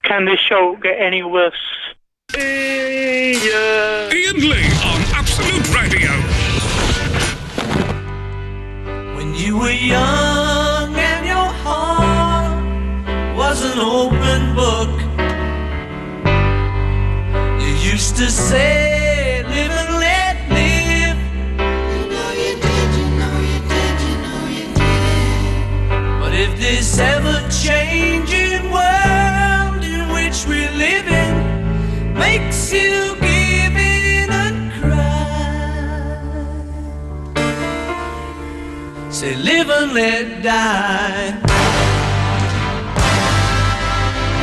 Can this show get any worse? Iain Lee on Absolute Radio. When you were young and your heart was an open book, you used to say, live and let live. You know you did, you know you did, you know you did. But if this ever-changing world in which we live in makes you give in and cry, say live and let die.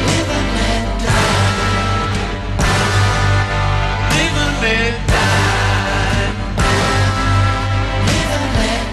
Live and let die. Live and let die. Live and let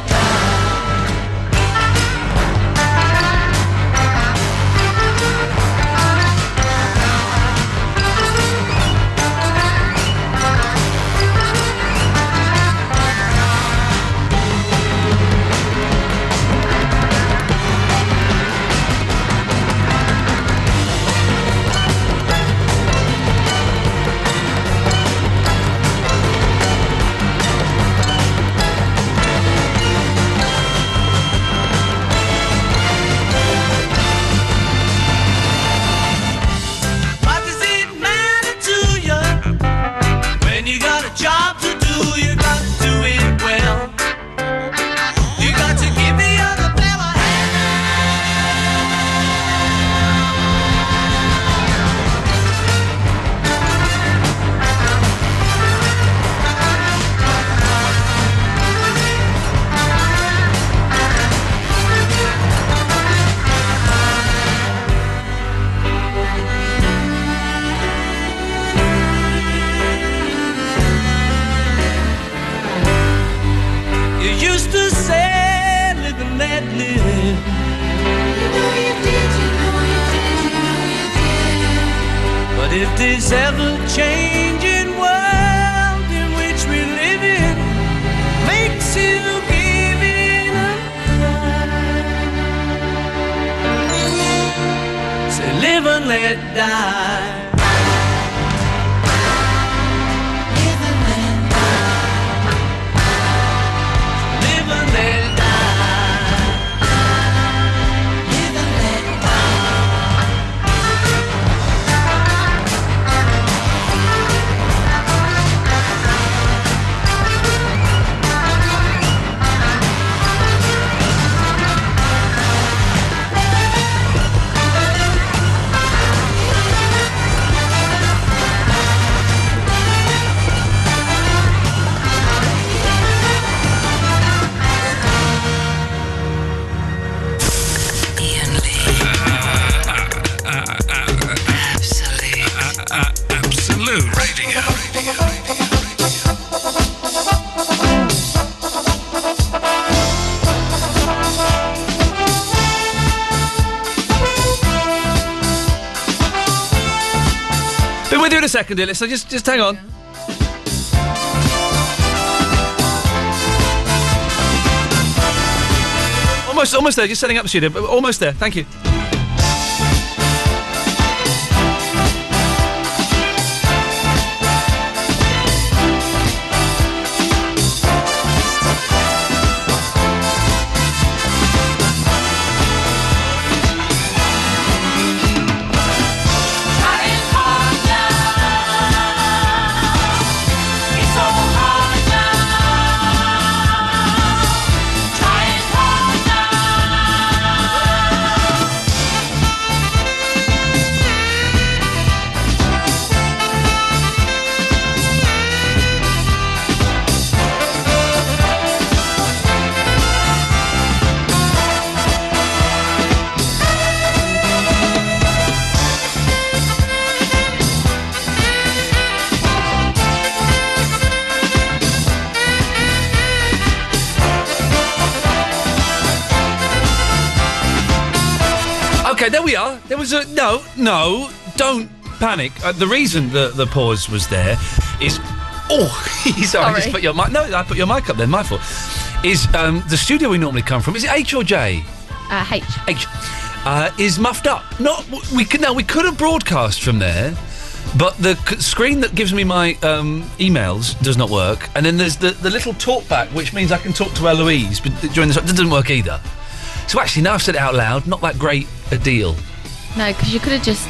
if this ever-changing world in which we live in makes you give in and cry, say live and let die. Live and let die. Live and let die. Live and let Absolute Radio. Been with you in a second, dear listener. Just hang on. Almost there. Just setting up the studio. Almost there. Thank you. Okay, there we are. There was a... No, don't panic. The reason the pause was there is... Oh, sorry, I just put your mic... No, I put your mic up then, my fault. Is the studio we normally come from, is it H or J? H. H. is muffed up. We could have broadcast from there, but the screen that gives me my emails does not work. And then there's the little talkback, which means I can talk to Eloise, but during the... It doesn't work either. So actually, now I've said it out loud, not that great a deal. No, because you could have just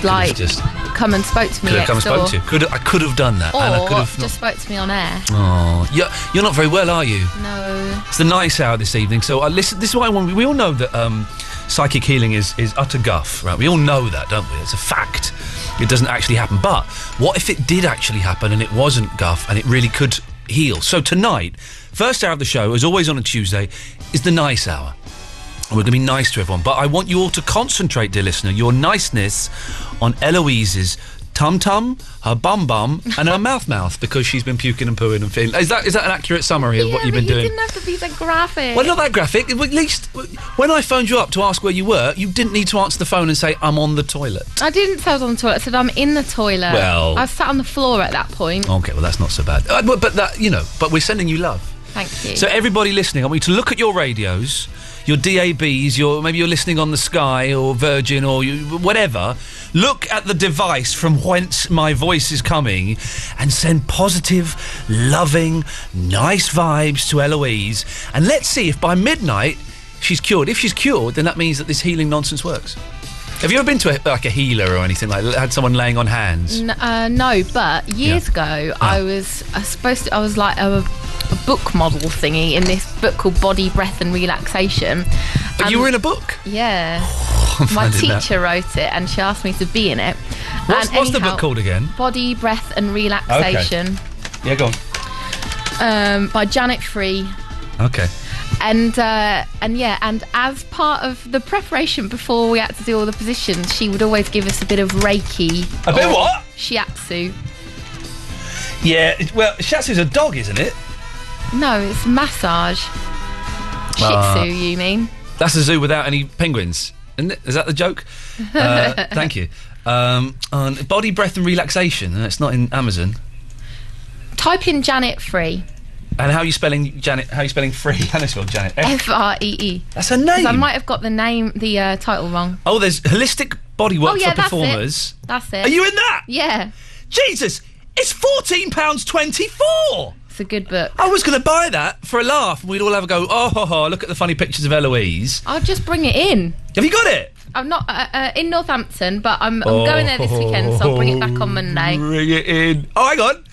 come and spoke to me next door. I could have done that. Or and I could have just spoke to me on air. Oh, you're not very well, are you? No. It's the nice hour this evening. So listen. This is why we all know that psychic healing is utter guff, right? We all know that, don't we? It's a fact. It doesn't actually happen. But what if it did actually happen and it wasn't guff and it really could heal? So tonight, first hour of the show, as always on a Tuesday, is the nice hour. We're going to be nice to everyone, but I want you all to concentrate, dear listener, your niceness on Eloise's tum-tum, her bum-bum, and her mouth-mouth, because she's been puking and pooing and feeling... Is that an accurate summary of what you've been doing? You didn't have to be that graphic. Well, not that graphic. At least, when I phoned you up to ask where you were, you didn't need to answer the phone and say, I'm on the toilet. I didn't say I was on the toilet. I said I'm in the toilet. Well... I was sat on the floor at that point. OK, well, that's not so bad. But we're sending you love. Thank you. So everybody listening, I want you to look at your radios... your DABs, maybe you're listening on the Sky or Virgin or whatever. Look at the device from whence my voice is coming and send positive, loving, nice vibes to Eloise. And let's see if by midnight she's cured. If she's cured, then that means that this healing nonsense works. Have you ever been to a healer or anything, like had someone laying on hands? No, but years ago I was like a book model thingy in this book called Body, Breath and Relaxation. But you were in a book? Yeah. My teacher wrote it and she asked me to be in it. What's the book called again? Body, Breath and Relaxation. Okay. Yeah, go on. By Janet Free. Okay. And as part of the preparation before we had to do all the positions, she would always give us a bit of Reiki. A bit of what? Shiatsu. Yeah, well, shiatsu's a dog, isn't it? No, it's massage. Shih Tzu, you mean? That's a zoo without any penguins, isn't it? Is that the joke? Thank you. On Body, Breath and Relaxation. It's not in Amazon. Type in Janet Free. And how are you spelling Janet? How are you spelling free? How do you spell Janet? Free. That's her name. I might have got the title wrong. Oh, there's Holistic Bodywork for Performers. That's it. Are you in that? Yeah. Jesus, it's £14.24. It's a good book. I was going to buy that for a laugh, and we'd all have a go. Oh, look at the funny pictures of Eloise. I'll just bring it in. Have you got it? I'm not in Northampton, but I'm going there this weekend, so I'll bring it back on Monday. Bring it in. Oh, hang on.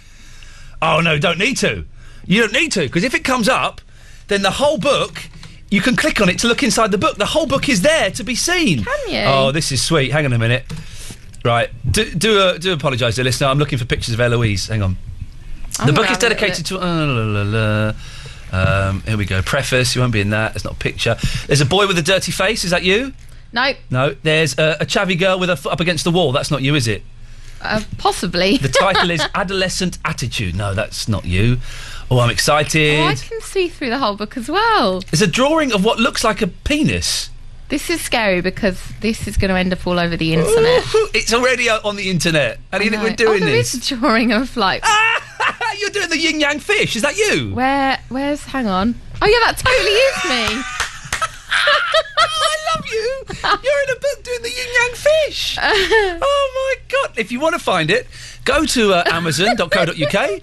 Oh no, don't need to. You don't need to, because if it comes up, then the whole book, you can click on it to look inside the book. The whole book is there to be seen. Can you? Oh, this is sweet. Hang on a minute. Right. Do apologise to the listener. I'm looking for pictures of Eloise. Hang on. The book is dedicated to... here we go. Preface. You won't be in that. There's not a picture. There's a boy with a dirty face. Is that you? No. No. There's a chavvy girl with her foot up against the wall. That's not you, is it? Possibly. The title is Adolescent Attitude. No, that's not you. Oh, I'm excited. Oh, I can see through the whole book as well. There's a drawing of what looks like a penis. This is scary because this is going to end up all over the internet. Ooh, it's already out on the internet. How do you think we're doing this? There is a drawing of like... You're doing the yin yang fish. Is that you? Where's... Hang on. Oh, yeah, that totally is me. I love you. You're in a book doing the yin yang fish. Oh my God. If you want to find it, go to amazon.co.uk,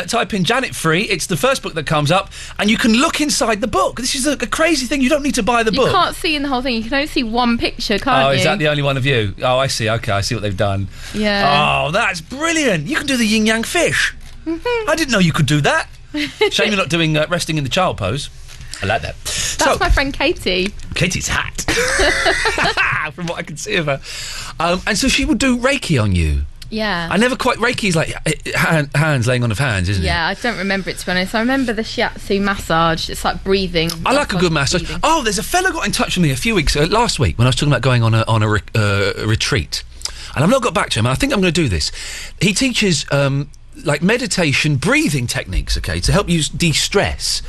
type in Janet Free. It's the first book that comes up, and you can look inside the book. This is a crazy thing. You don't need to buy the book. You can't see in the whole thing. You can only see one picture, can't you? Oh, is that the only one of you? Oh, I see. Okay, I see what they've done. Yeah. Oh, that's brilliant. You can do the yin yang fish. I didn't know you could do that. Shame you're not doing resting in the child pose. I like that. That's my friend Katie. Katie's hat. From what I can see of her. And so she would do Reiki on you. Yeah. I never quite... Reiki's like hands laying on of hands, isn't it? Yeah, I don't remember it, to be honest. I remember the shiatsu massage. It's like breathing. I like a good massage. Breathing. Oh, there's a fella got in touch with me a few weeks... last week, when I was talking about going on a retreat. And I've not got back to him, and I think I'm going to do this. He teaches... like meditation, breathing techniques, okay, to help you de-stress.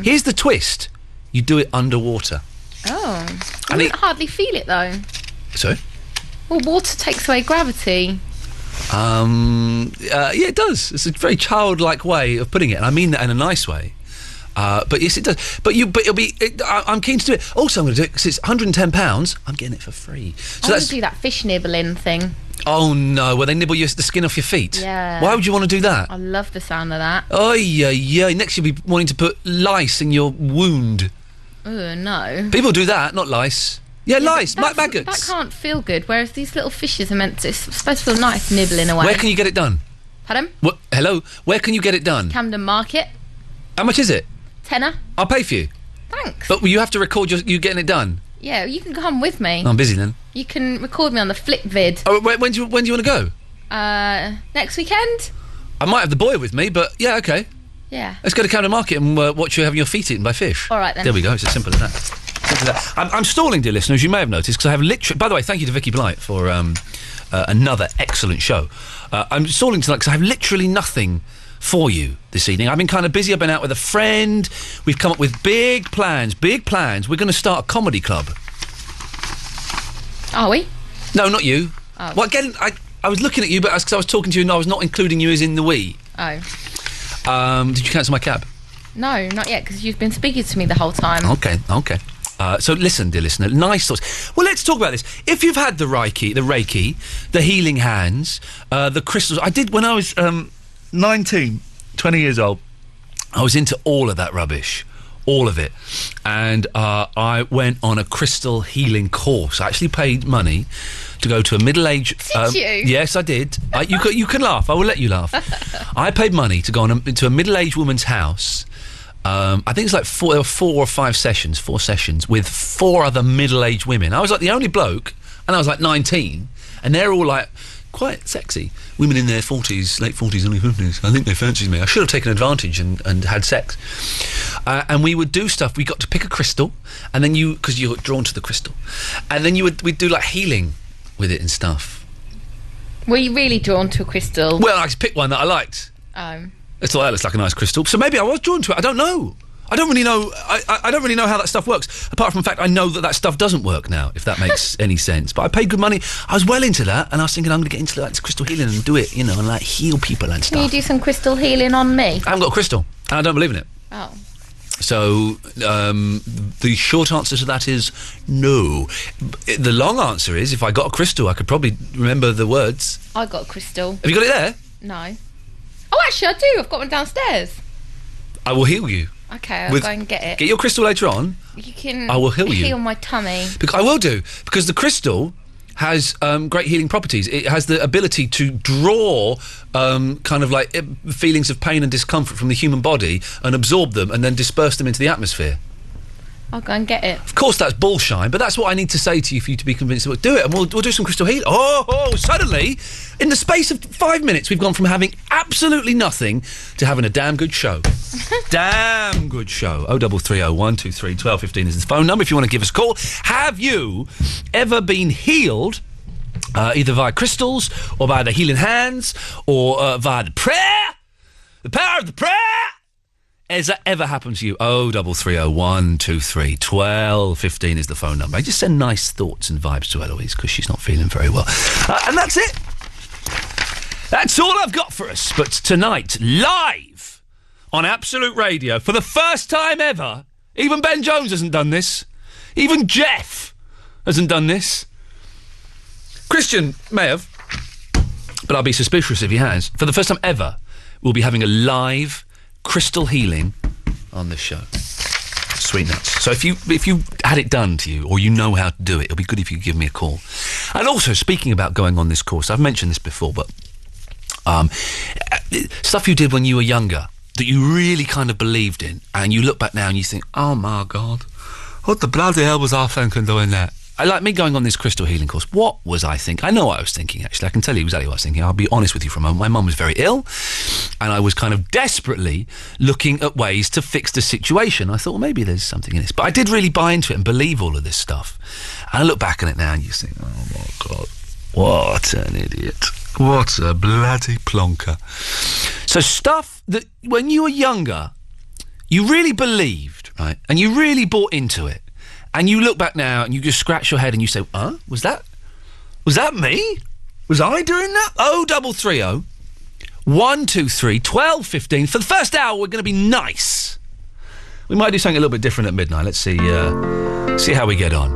Here's the twist. You do it underwater. Oh. I wouldn't hardly feel it, though. Sorry? Well, water takes away gravity. Yeah, it does. It's a very childlike way of putting it, and I mean that in a nice way. But yes, it does. But it'll be. I'm keen to do it. Also, I'm going to do it because it's £110. I'm getting it for free. So I want to do that fish nibbling thing. Oh no! Where they nibble the skin off your feet? Yeah. Why would you want to do that? I love the sound of that. Oh yeah. Next, you'll be wanting to put lice in your wound. Oh no. People do that, not lice. Yeah, lice, maggots. That can't feel good. Whereas these little fishes are meant to. It's supposed to feel nice nibbling away. Where can you get it done? Pardon? What? Hello. Where can you get it done? Camden Market. How much is it? £10. I'll pay for you. Thanks. But you have to record you getting it done. Yeah, you can come with me. I'm busy then. You can record me on the flip vid. Oh, when do you want to go? Next weekend. I might have the boy with me, but yeah, okay. Yeah. Let's go to Camden Market and watch you having your feet eaten by fish. All right then. There we go. It's as simple as that. I'm stalling, dear listeners. You may have noticed because I have literally. By the way, thank you to Vicky Blight for another excellent show. I'm stalling tonight because I have literally nothing for you this evening. I've been kind of busy. I've been out with a friend. We've come up with big plans. We're going to start a comedy club. Are we? No, not you. Oh. Well, again, I was looking at you, but because I was talking to you and I was not including you as in the we. Oh. Did you cancel my cab? No, not yet, because you've been speaking to me the whole time. Okay. So listen, dear listener, nice thoughts. Well, let's talk about this. If you've had the Reiki, the healing hands, the crystals. I did when I was 19, 20 years old. I was into all of that rubbish. All of it. And I went on a crystal healing course. I actually paid money to go to a middle-aged... Did you? Yes, I did. You can laugh. I will let you laugh. I paid money to go into a middle-aged woman's house. I think it's like four or five sessions, 4 sessions, with 4 other middle-aged women. I was like the only bloke, and I was like 19, and they're all like quite sexy. Women in their 40s, late 40s, early 50s. I think they fancied me. I should have taken advantage and had sex. And we would do stuff. We got to pick a crystal, and then because you're drawn to the crystal, and then we'd do like healing with it and stuff. Were you really drawn to a crystal? Well, I just picked one that I liked. Oh. I thought that looks like a nice crystal. So maybe I was drawn to it. I don't know. I don't really know. I don't really know how that stuff works. Apart from the fact I know that stuff doesn't work now, if that makes any sense. But I paid good money. I was well into that, and I was thinking I'm going to get into this crystal healing and do it, and like heal people and stuff. Can you do some crystal healing on me? I haven't got a crystal, and I don't believe in it. Oh. So the short answer to that is no. The long answer is if I got a crystal, I could probably remember the words. I got a crystal. Have you got it there? No. Oh, actually, I do. I've got one downstairs. I will heal you. Okay, I'll go and get it. Get your crystal later on. You can. I will heal you. Heal my tummy. I will do, because the crystal has great healing properties. It has the ability to draw kind of like feelings of pain and discomfort from the human body and absorb them and then disperse them into the atmosphere. I'll go and get it. Of course, that's bullshine, but that's what I need to say to you for you to be convinced that we'll do it, and we'll do some crystal healing. Oh, suddenly, in the space of 5 minutes, we've gone from having absolutely nothing to having a damn good show. Damn good show. 0330 123 1215 is the phone number if you want to give us a call. Have you ever been healed, either via crystals, or by the healing hands, or via the prayer? The power of the prayer! Has that ever happened to you? 0330 123 1215 is the phone number. I just send nice thoughts and vibes to Eloise because she's not feeling very well. And that's it. That's all I've got for us. But tonight, live on Absolute Radio, for the first time ever, even Ben Jones hasn't done this. Even Jeff hasn't done this. Christian may have, but I'll be suspicious if he has. For the first time ever, we'll be having a live crystal healing on this show. Sweet nuts. So if you had it done to you, or you know how to do it, it'll be good if you give me a call. And also, speaking about going on this course, I've mentioned this before, but stuff you did when you were younger that you really kind of believed in, and you look back now and you think, oh my God, what the bloody hell was I thinking doing that? I like me going on this crystal healing course. What was I thinking? I know what I was thinking, actually. I can tell you exactly what I was thinking. I'll be honest with you for a moment. My mum was very ill, and I was kind of desperately looking at ways to fix the situation. I thought, well, maybe there's something in this. But I did really buy into it and believe all of this stuff. And I look back on it now and you think, oh my God, what an idiot. What a bloody plonker. So stuff that when you were younger, you really believed, right? And you really bought into it. And you look back now and you just scratch your head and you say, was that me? Was I doing that? 0330 123 1215. For the first hour, we're going to be nice. We might do something a little bit different at midnight. Let's see how we get on.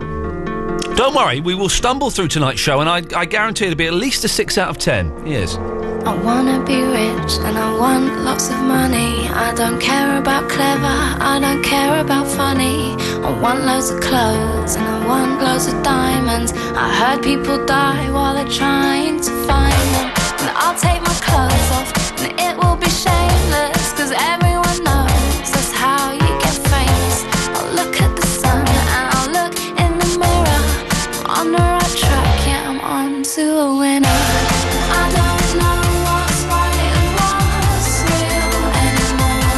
Don't worry, we will stumble through tonight's show, and I guarantee it'll be at least a 6 out of 10. Yes. I wanna be rich and I want lots of money. I don't care about clever, I don't care about funny. I want loads of clothes and I want loads of diamonds. I heard people die while they're trying to find them. And I'll take my clothes off and it will be shameless, 'cause everyone knows that's how you get famous. I'll look at the sun and I'll look in the mirror. I'm on the right track, yeah, I'm on to a winner. I don't know what's right and what's real anymore.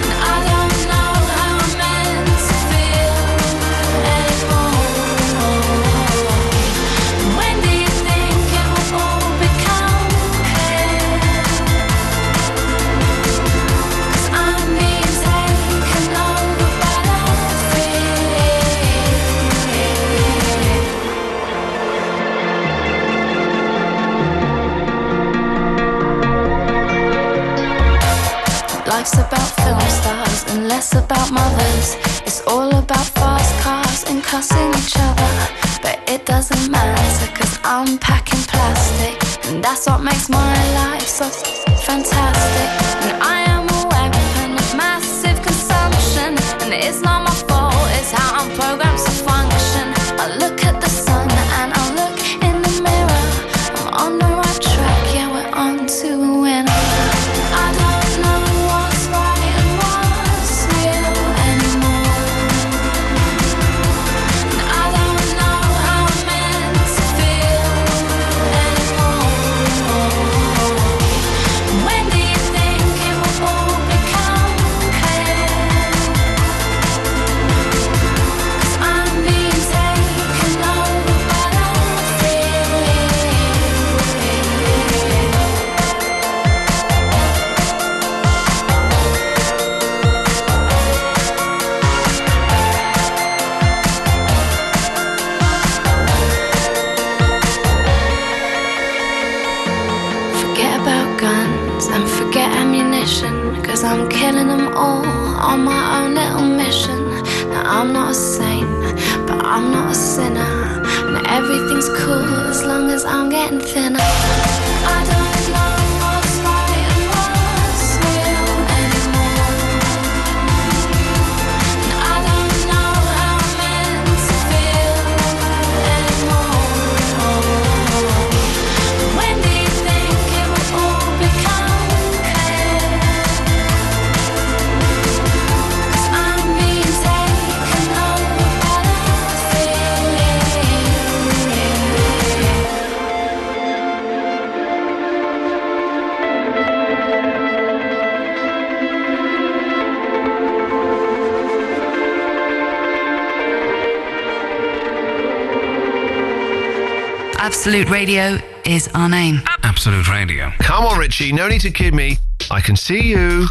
And I don't know how I'm meant to feel anymore. When do you think it will all become clear? 'Cause I'm being taken over by that fear. Life's about film stars and less about mothers. It's all about fast cars and cussing each other. But it doesn't matter, 'cause I'm packing plastic, and that's what makes my life so fantastic. And I am a weapon of massive consumption, and it's not my fault, it's how I'm programmed to function. I look at the sun and I look in the mirror. I'm on the right track, yeah, we're on to a winner. I don't know what's right and what's real anymore. And I don't know how I'm meant to feel anymore. When do you think it will all become clear? 'Cause I'm being taken over by that fear. Forget about guns and forget ammunition, 'cause I'm killing them all on my own little mission. Now I'm not a saint, but I'm not a sinner, and everything's cool as long as I'm getting thinner. I don't know what's right and what's real anymore. And I don't know how I'm meant to feel anymore. When do you think it will all become clear? 'Cause I'm being taken over by that fear. Absolute Radio is our name. Absolute Radio. Come on, Richie, no need to kid me. I can see you.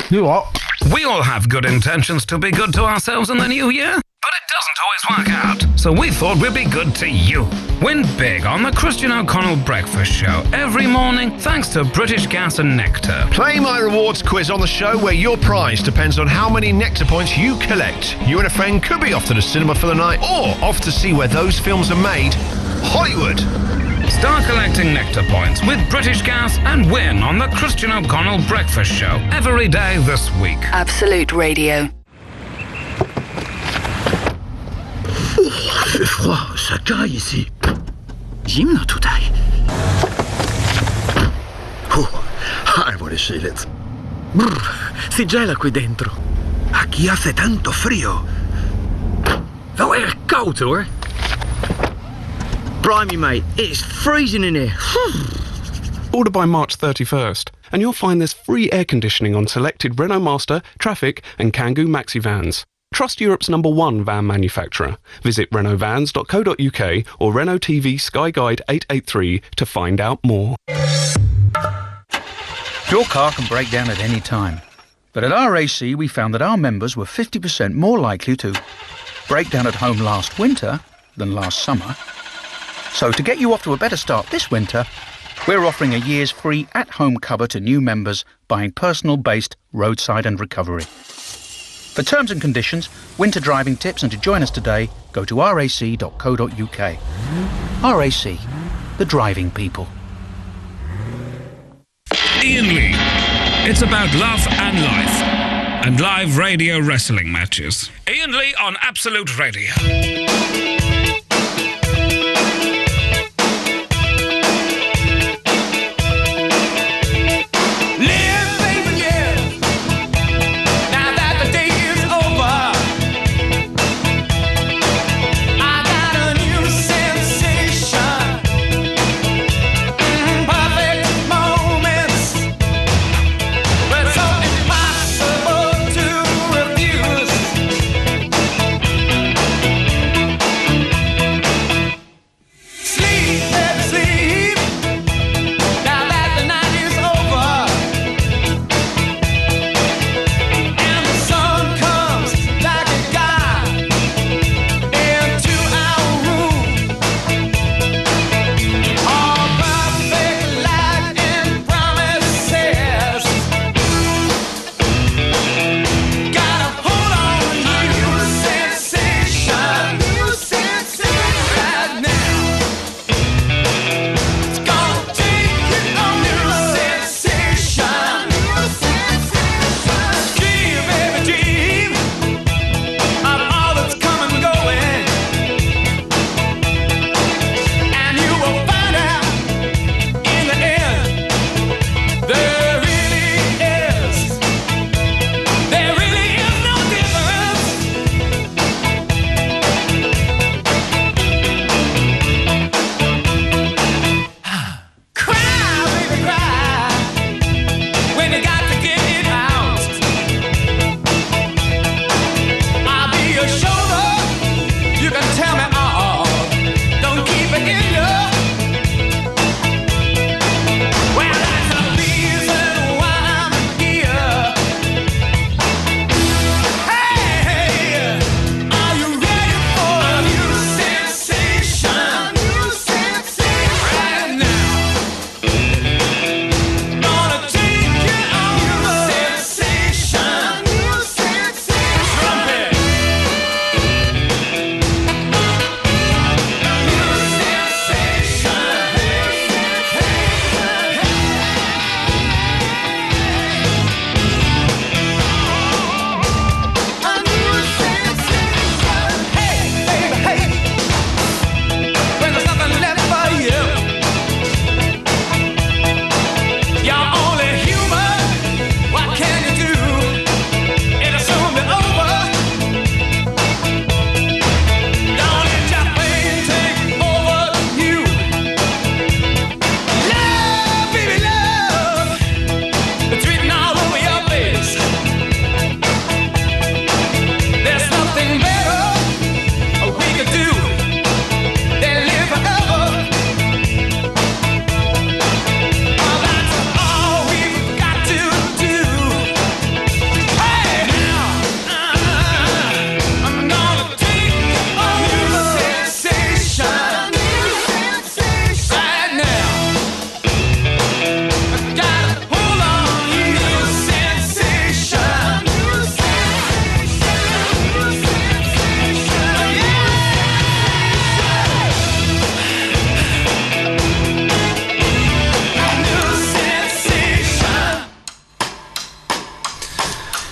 You what? We all have good intentions to be good to ourselves in the new year, but it doesn't always work out. So we thought we'd be good to you. Win big on the Christian O'Connell Breakfast Show every morning thanks to British Gas and Nectar. Play my rewards quiz on the show, where your prize depends on how many Nectar points you collect. You and a friend could be off to the cinema for the night, or off to see where those films are made. Hollywood. Start collecting Nectar points with British Gas and win on the Christian O'Connell Breakfast Show every day this week. Absolute Radio. C'est froid, ça caille ici. Zimno tutaj. I want to feel it. Brr, si gela qui dentro. Aquí hace tanto frío. Wel erg koud hoor. Blimey mate, it's freezing in here. Order by March 31st, and you'll find there's free air conditioning on selected Renault Master, Traffic and Kangoo Maxi vans. Trust Europe's #1 van manufacturer. Visit renaultvans.co.uk or Renault TV Sky Guide 883 to find out more. Your car can break down at any time. But at RAC, we found that our members were 50% more likely to break down at home last winter than last summer. So to get you off to a better start this winter, We're offering a year's free at-home cover to new members buying personal-based roadside and recovery. For terms and conditions, winter driving tips and to join us today, go to rac.co.uk. RAC, the driving people. Iain Lee. It's about love and life. And live radio wrestling matches. Iain Lee on Absolute Radio.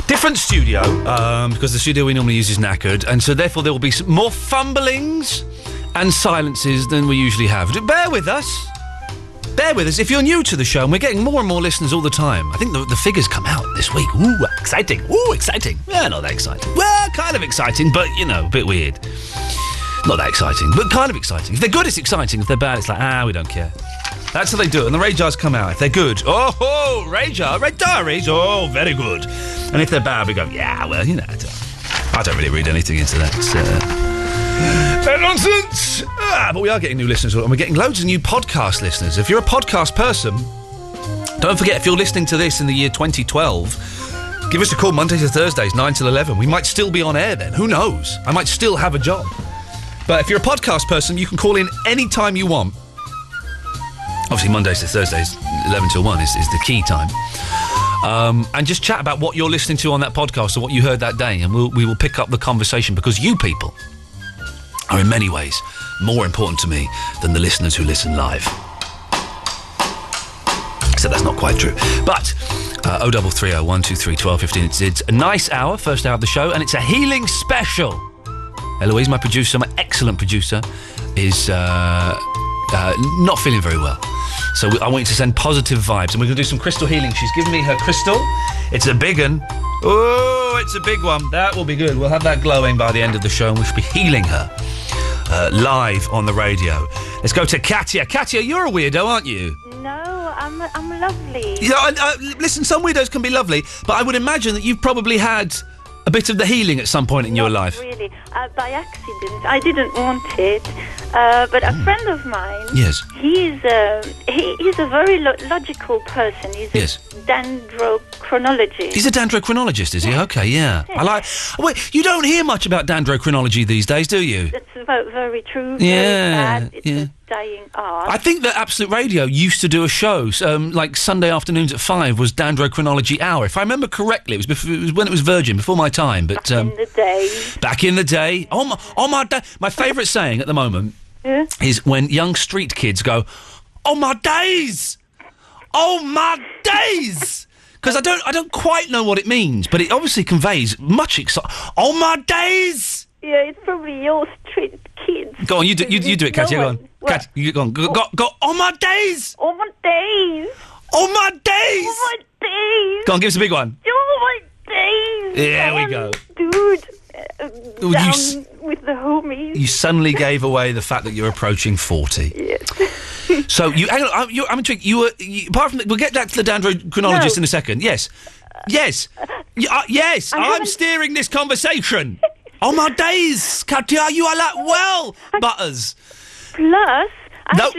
Different studio, because the studio we normally use is knackered, and so therefore there will be some more fumblings and silences than we usually have. Bear with us. Bear with us. If you're new to the show, and we're getting more and more listeners all the time. I think the figures come out this week. Ooh, exciting. Ooh, exciting. Yeah, not that exciting. Well, kind of exciting, but, you know, a bit weird. Not that exciting, but kind of exciting. If they're good, it's exciting. If they're bad, it's like, we don't care. That's how they do it. And the Ray Jars come out. If they're good, Ray Jar, Ray Diaries, very good. And if they're bad, we go, well, you know, I don't really read anything into that. Nonsense! But we are getting new listeners, and we're getting loads of new podcast listeners. If you're a podcast person, don't forget, if you're listening to this in the year 2012, give us a call Mondays to Thursdays, 9 till 11. We might still be on air then. Who knows? I might still have a job. But if you're a podcast person, you can call in any time you want. Obviously, Mondays to Thursdays, 11 till 1 is the key time. And just chat about what you're listening to on that podcast or what you heard that day, and we will pick up the conversation, because you people are in many ways more important to me than the listeners who listen live. Except that's not quite true. But 0330 123 1215. It's a nice hour, first hour of the show, and it's a healing special. Eloise, my producer, my excellent producer, is not feeling very well. So I want you to send positive vibes, and we're going to do some crystal healing. She's given me her crystal. It's a big one. Oh, it's a big one. That will be good. We'll have that glowing by the end of the show, and we should be healing her live on the radio. Let's go to Katya. Katya, you're a weirdo, aren't you? No, I'm lovely. Yeah, listen, some weirdos can be lovely, but I would imagine that you've probably had a bit of the healing at some point in your life. Really, by accident. I didn't want it, but a friend of mine. Yes. He's a very logical person. He's a dendrochronologist. He's a dendrochronologist, is he? Okay, yeah. Wait, you don't hear much about dendrochronology these days, do you? That's very true. Yeah, very sad. It's a dying art. I think that Absolute Radio used to do a show, like Sunday afternoons at 5 was Dendrochronology Hour. If I remember correctly, it was when it was Virgin, before my time. But back in the day. Back in the day. Oh my day. My favourite saying at the moment is when young street kids go, "Oh my days! Oh my days!" Because I don't quite know what it means, but it obviously conveys much excitement. Oh my days! Yeah, it's probably your street kids. Go on, you do it, Katya. Go on, Katya, you go on. Go. Oh my days! Oh my days! Oh my days! Oh my days! Go on, give us a big one. Oh my days! There we go. Dude, down with the homies. You suddenly gave away the fact that you're approaching 40. Yes. So I'm intrigued. Apart from we'll get back to the dendrochronologist in a second. Yes. Yes. Yes. I'm steering this conversation. Oh my days, Katya, you are like Butters. Plus, I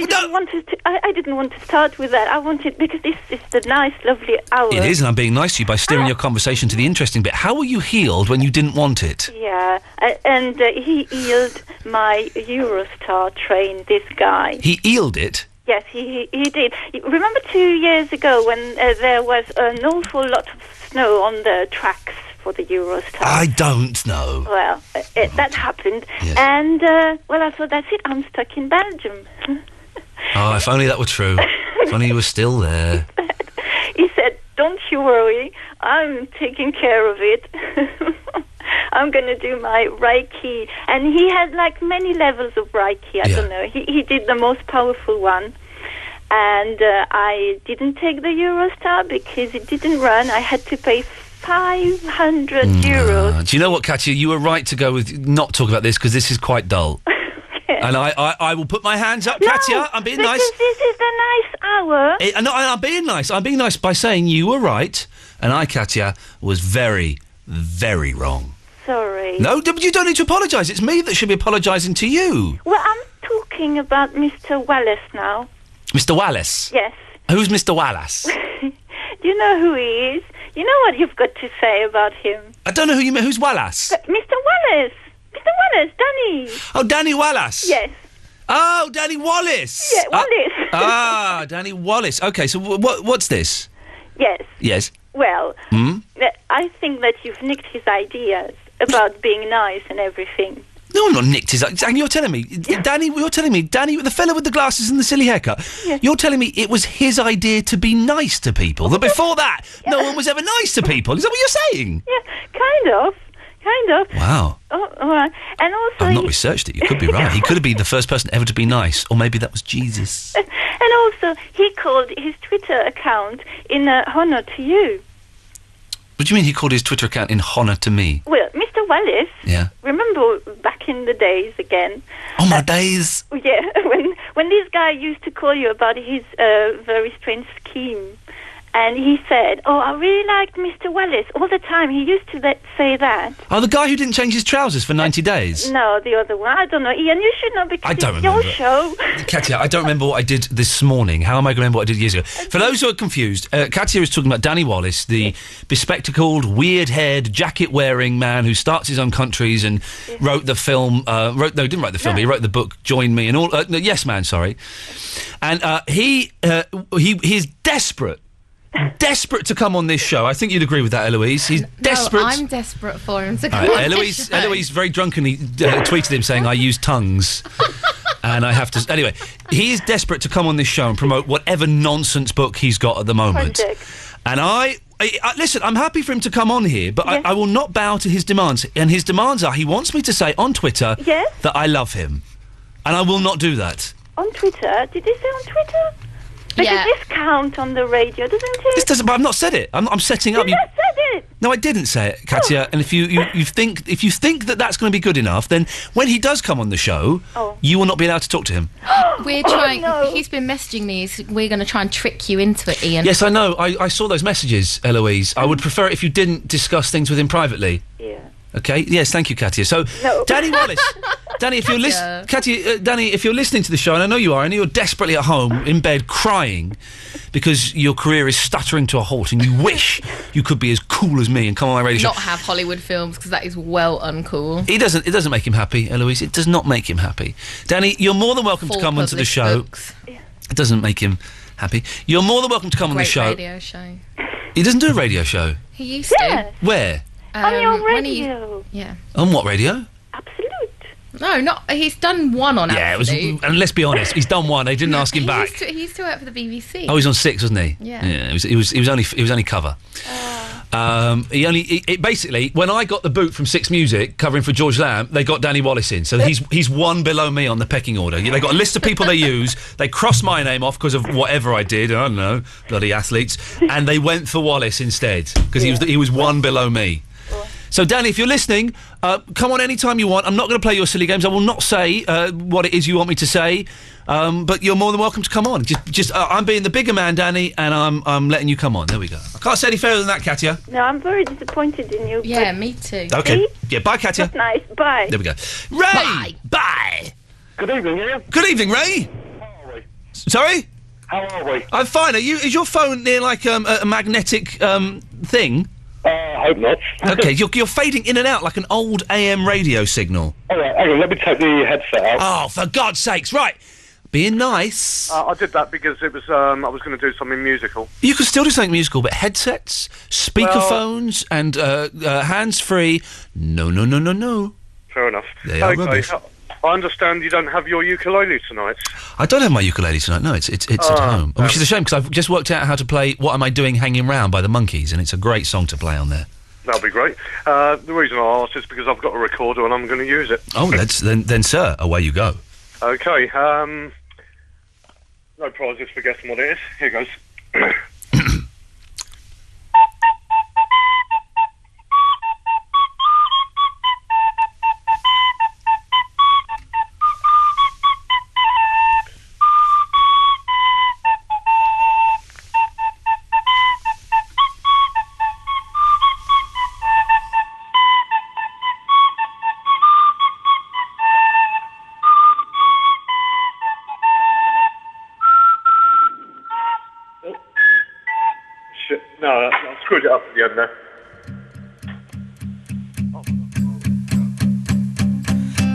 didn't want to start with that. I wanted, because this is the nice, lovely hour. It is, and I'm being nice to you by steering your conversation to the interesting bit. How were you healed when you didn't want it? Yeah, and he healed my Eurostar train, this guy. He healed it? Yes, he did. Remember 2 years ago when there was an awful lot of snow on the tracks for the Eurostar? I don't know. Well, that happened. Yes. And, I thought, that's it, I'm stuck in Belgium. Oh, if only that were true. If only you were still there. He said, don't you worry, I'm taking care of it. I'm going to do my Reiki. And he had, like, many levels of Reiki. I don't know. He did the most powerful one. And I didn't take the Eurostar because it didn't run. I had to pay 500 euros. Do you know what, Katya? You were right to go with not talk about this, because this is quite dull. And I will put my hands up, Katya. I'm being nice. This is the nice hour. I'm being nice. I'm being nice by saying you were right, and I, Katya, was very, very wrong. Sorry. No, you don't need to apologise. It's me that should be apologising to you. Well, I'm talking about Mr. Wallace now. Mr. Wallace? Yes. Who's Mr. Wallace? Do you know who he is? You know what you've got to say about him? I don't know who you mean. Who's Wallace? Mr. Wallace. Mr. Wallace, Danny. Oh, Danny Wallace. Yes. Oh, Danny Wallace. Yeah, Wallace. Danny Wallace. Okay, so what's this? Yes. Yes. Well, I think that you've nicked his ideas about being nice and everything. No, I'm not nicked his ideas. And you're telling me, Danny, the fella with the glasses and the silly haircut, you're telling me it was his idea to be nice to people, that before that, no one was ever nice to people. Is that what you're saying? Yeah, kind of. Wow. Oh, all right. And also... I've not researched it. You could be right. He could have been the first person ever to be nice. Or maybe that was Jesus. And also, he called his Twitter account in honour to you. What do you mean he called his Twitter account in honour to me? Well, Mr. Wallace... Yeah. Remember back in the days again... Oh, my days! Yeah, when this guy used to call you about his very strange scheme... And he said, "Oh, I really liked Mr. Wallace all the time. He used to say that." Oh, the guy who didn't change his trousers for 90 days? No, the other one. I don't know. Ian, you should know because I don't it's your remember. show. Katia, I don't remember what I did this morning. How am I going to remember what I did years ago? For those who are confused, Katia is talking about Danny Wallace, the bespectacled, weird-haired, jacket-wearing man who starts his own countries and wrote the film... didn't write the film. He wrote the book, Join Me, and all... no, Yes Man, sorry. And he is desperate to come on this show. I think you'd agree with that, Eloise. He's desperate. No, I'm desperate for him to come All right, on Eloise, this show. Eloise very drunkenly tweeted him saying, "I use tongues." And I have to... Anyway, he is desperate to come on this show and promote whatever nonsense book he's got at the moment. And I listen, I'm happy for him to come on here, but I will not bow to his demands. And his demands are, he wants me to say on Twitter that I love him. And I will not do that. On Twitter? Did you say on Twitter? Because this count on the radio, doesn't it? This doesn't... But I've not said it. I'm setting up... You just said it. No, I didn't say it, Katia. And if you think that that's going to be good enough, then when he does come on the show, you will not be allowed to talk to him. We're trying... He's been messaging me. We're going to try and trick you into it, Ian. Yes, I know. I saw those messages, Eloise. I would prefer it if you didn't discuss things with him privately. Yeah. Okay. Yes, thank you, Katia. So, Danny Wallace, Danny, if you're Danny, if you're listening to the show, and I know you are, and you're desperately at home in bed crying because your career is stuttering to a halt, and you wish you could be as cool as me and come on my radio show. Not have Hollywood films, because that is well uncool. It doesn't make him happy, Eloise. It does not make him happy. Danny, you're more than welcome to come onto the show. It doesn't make him happy. You're more than welcome to come on the show. Great radio show. He doesn't do a radio show. He used to. Where? On your when radio. Yeah. On what radio? No, not. He's done one on Absolute. And let's be honest, he's done one. They didn't ask him back. He used to work for the BBC. Oh, he's on 6, wasn't he? Yeah. It was only cover. Basically, when I got the boot from 6 Music covering for George Lamb, they got Danny Wallace in. So he's one below me on the pecking order. They got a list of people they use. They crossed my name off because of whatever I did. I don't know, bloody athletes, and they went for Wallace instead because he was one below me. So, Danny, if you're listening, come on any time you want. I'm not going to play your silly games. I will not say what it is you want me to say, but you're more than welcome to come on. I'm being the bigger man, Danny, and I'm letting you come on. There we go. I can't say any fairer than that, Katia. No, I'm very disappointed in you. Yeah, me too. Okay. See? Yeah, bye, Katia. That's nice. Bye. There we go. Ray! Bye! Good evening, Ian. Good evening, Ray. How are we? Sorry? How are we? I'm fine. Is your phone near, like, a magnetic thing? I hope not. Okay, you're fading in and out like an old AM radio signal. All right, hang on, let me take the headset out. Oh, for God's sakes, right. Being nice. I did that because it was, I was going to do something musical. You can still do something musical, but headsets, speakerphones, and hands-free, no. Fair enough. They are rubbish. I understand you don't have your ukulele tonight. I don't have my ukulele tonight, no, it's at home. Which is a shame, because I've just worked out how to play What Am I Doing Hanging Round by the Monkees, and it's a great song to play on there. That'll be great. The reason I asked is because I've got a recorder and I'm going to use it. Oh, then, sir, away you go. Okay, no prizes for guessing what it is. Here goes. No, I screwed it up at the end there.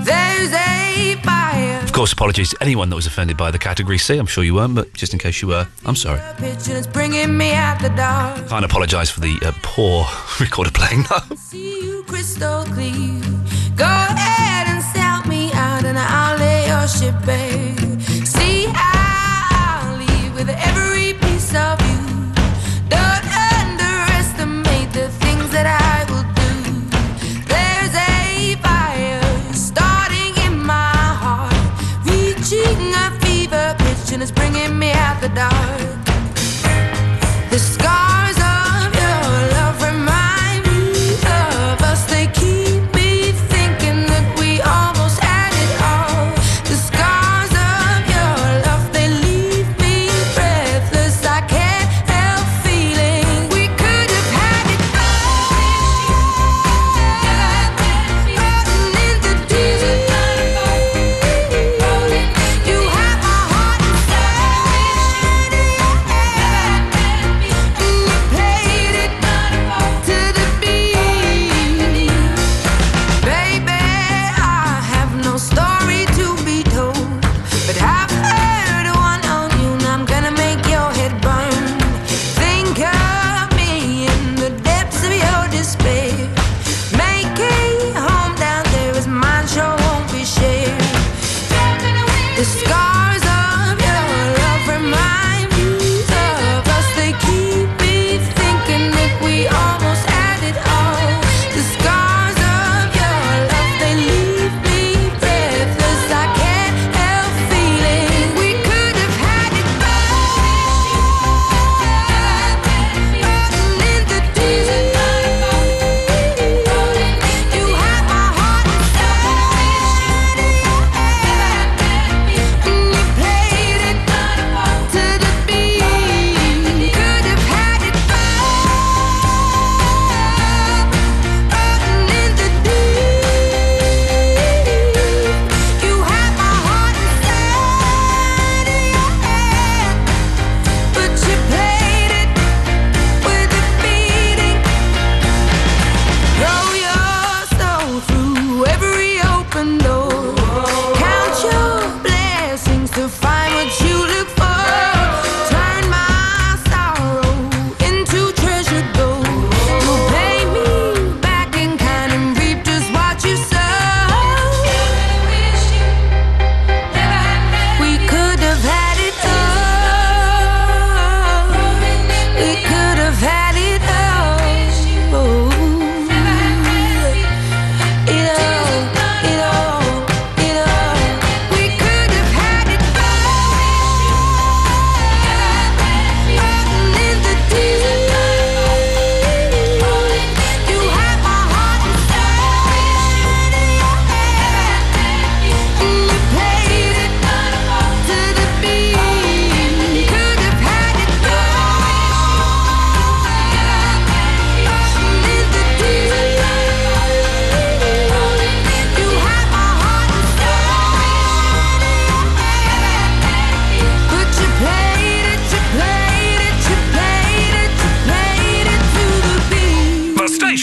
There's a fire. Of course, apologies to anyone that was offended by the category C. I'm sure you weren't, but just in case you were, I'm sorry. It's bringing me out the dark. Can't apologise for the poor recorder playing, though. See you crystal clear. Go ahead and sell me out, and I'll lay your ship bare. See, I'll leave with every piece of you. Don't underestimate the things that I will do. There's a fire starting in my heart, reaching a fever pitch, and it's bringing me out the dark. The scars of your love remind me of us. They keep me thinking that we almost had it all. The scars of your love, they leave me breathless. I can't help feeling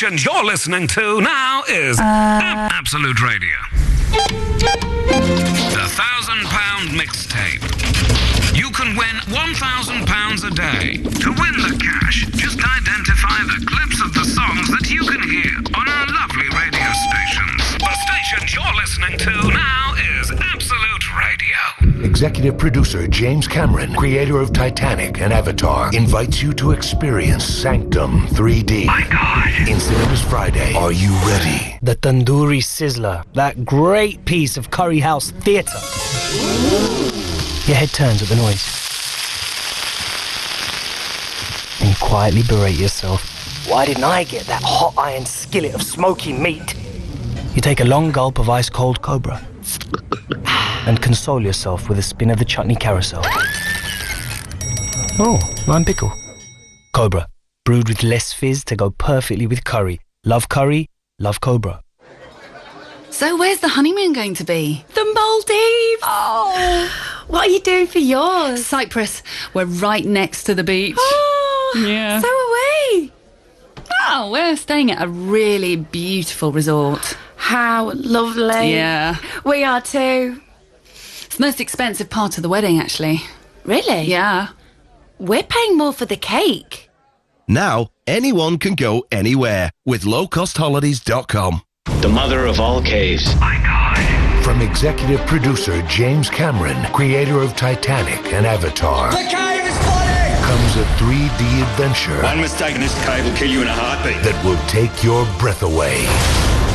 station you're listening to now is Absolute Radio. The £1,000 mixtape. You can win £1,000 a day. To win the cash, just identify the clips of the songs that you can hear on our lovely radio stations. The station you're listening to now is Absolute Radio. Executive producer James Cameron, creator of Titanic and Avatar, invites you to experience Sanctum 3D. My God. In cinemas Friday. Are you ready? The Tandoori Sizzler, that great piece of Curry House theatre. Your head turns at the noise. And you quietly berate yourself. Why didn't I get that hot iron skillet of smoky meat? You take a long gulp of ice-cold Cobra and console yourself with a spin of the chutney carousel. Oh, lime pickle. Cobra, brewed with less fizz to go perfectly with curry. Love curry, love Cobra. So where's the honeymoon going to be? The Maldives! Oh! What are you doing for yours? Cyprus. We're right next to the beach. Oh! Yeah. So are we! Oh, we're staying at a really beautiful resort. How lovely. Yeah. We are too. It's the most expensive part of the wedding, actually. Really? Yeah. We're paying more for the cake. Now, anyone can go anywhere with lowcostholidays.com. The mother of all caves. My God. From executive producer James Cameron, creator of Titanic and Avatar. The cave is flooding! Comes a 3D adventure. One mistake in this cave will kill you in a heartbeat. That will take your breath away.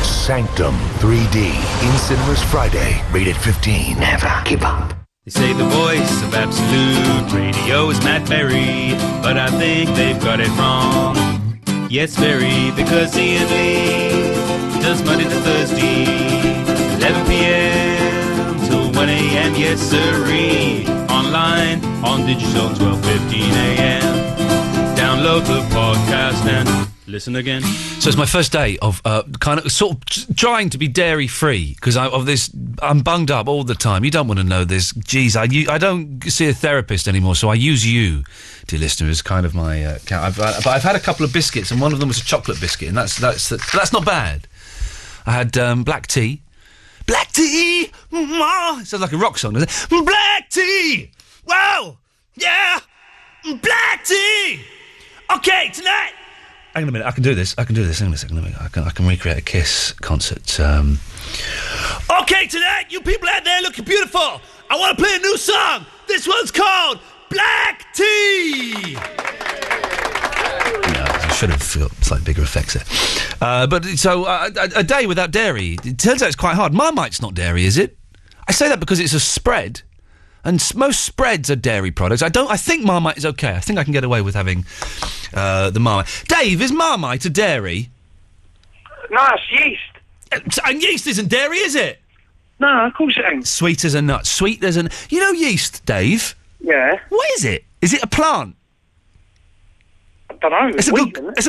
Sanctum 3D. In cinemas Friday. Rated 15. Never give up. They say the voice of Absolute Radio is Matt Berry, but I think they've got it wrong. Yes, Berry, because Iain Lee does Monday to Thursday, 11 p.m. till 1 a.m. Yes, sirree. Online, on digital, 12:15 a.m. Download the podcast and listen again. So it's my first day of kind of sort of trying to be dairy free because I'm bunged up all the time. You don't want to know this. Geez, I don't see a therapist anymore, so I use you, dear listener, as kind of my. But I've had a couple of biscuits, and one of them was a chocolate biscuit, and that's not bad. I had black tea. Black tea! It sounds like a rock song, doesn't it? Black tea! Wow! Yeah! Black tea! Okay, tonight! Hang on a minute, I can do this. Hang on a second. I can recreate a Kiss concert. Okay, tonight, you people out there looking beautiful. I want to play a new song. This one's called Black Tea! I should have got slightly bigger effects there. But so a day without dairy, it turns out it's quite hard. Marmite's not dairy, is it? I say that because it's a spread, and most spreads are dairy products. I think Marmite is okay. I think I can get away with having the Marmite. Dave, is Marmite a dairy? No, it's yeast. And yeast isn't dairy, is it? No, of course it ain't. Sweet as a nut. Sweet as an. You know yeast, Dave? Yeah. What is it? Is it a plant? I don't know. It's a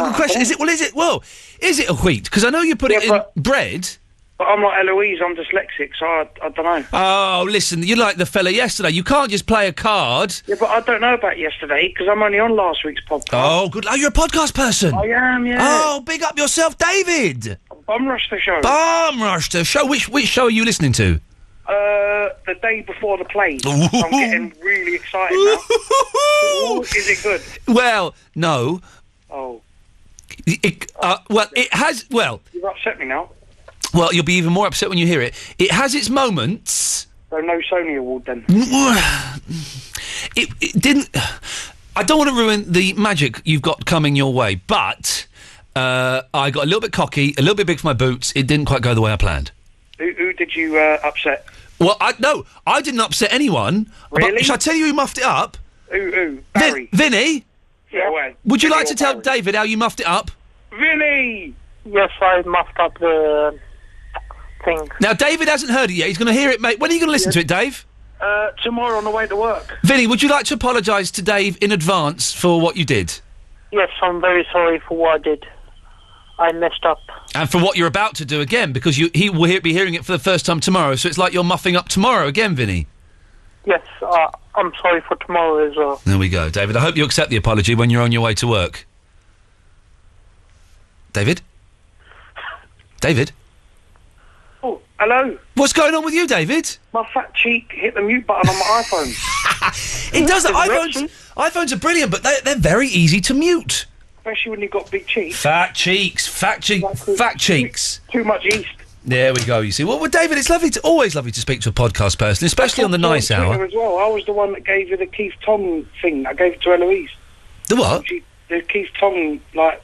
good question. Is it a wheat? Because I know you put it in bread. But I'm like Eloise, I'm dyslexic, so I don't know. Oh, listen, you're like the fella yesterday. You can't just play a card. Yeah, but I don't know about yesterday, because I'm only on last week's podcast. Oh, good. Oh, you're a podcast person. I am, yeah. Oh, big up yourself, David. Bum Rush the Show. Bum Rush the Show. Which show are you listening to? The day before the play. I'm getting really excited now. Ooh, is it good? Well, no. Oh. It has... Well... You've upset me now. Well, you'll be even more upset when you hear it. It has its moments. So no Sony Award then? It didn't... I don't want to ruin the magic you've got coming your way, but I got a little bit cocky, a little bit big for my boots. It didn't quite go the way I planned. Who did you upset? Well, I didn't upset anyone. Really? But shall I tell you who muffed it up? Who? Barry? Vinny? Yeah, well. Would you like to tell David how you muffed it up? Vinny! Yes, I muffed up the thing. Now, David hasn't heard it yet. He's going to hear it, mate. When are you going to listen to it, Dave? Tomorrow on the way to work. Vinny, would you like to apologise to Dave in advance for what you did? Yes, I'm very sorry for what I did. I messed up. And for what you're about to do again, because he will be hearing it for the first time tomorrow, so it's like you're muffing up tomorrow again, Vinny. Yes, I'm sorry for tomorrow as well. There we go, David. I hope you accept the apology when you're on your way to work. David? David? Oh, hello. What's going on with you, David? My fat cheek hit the mute button on my iPhone. It does. iPhones are brilliant, but they're very easy to mute. Especially when you've got big cheeks. Fat cheeks. Fat cheeks. Too much yeast. There we go, you see. Well, David, it's always lovely to speak to a podcast person, especially on the nice hour. As well. I was the one that gave you the Keith Tom thing. I gave it to Eloise. The what? The Keith Tom,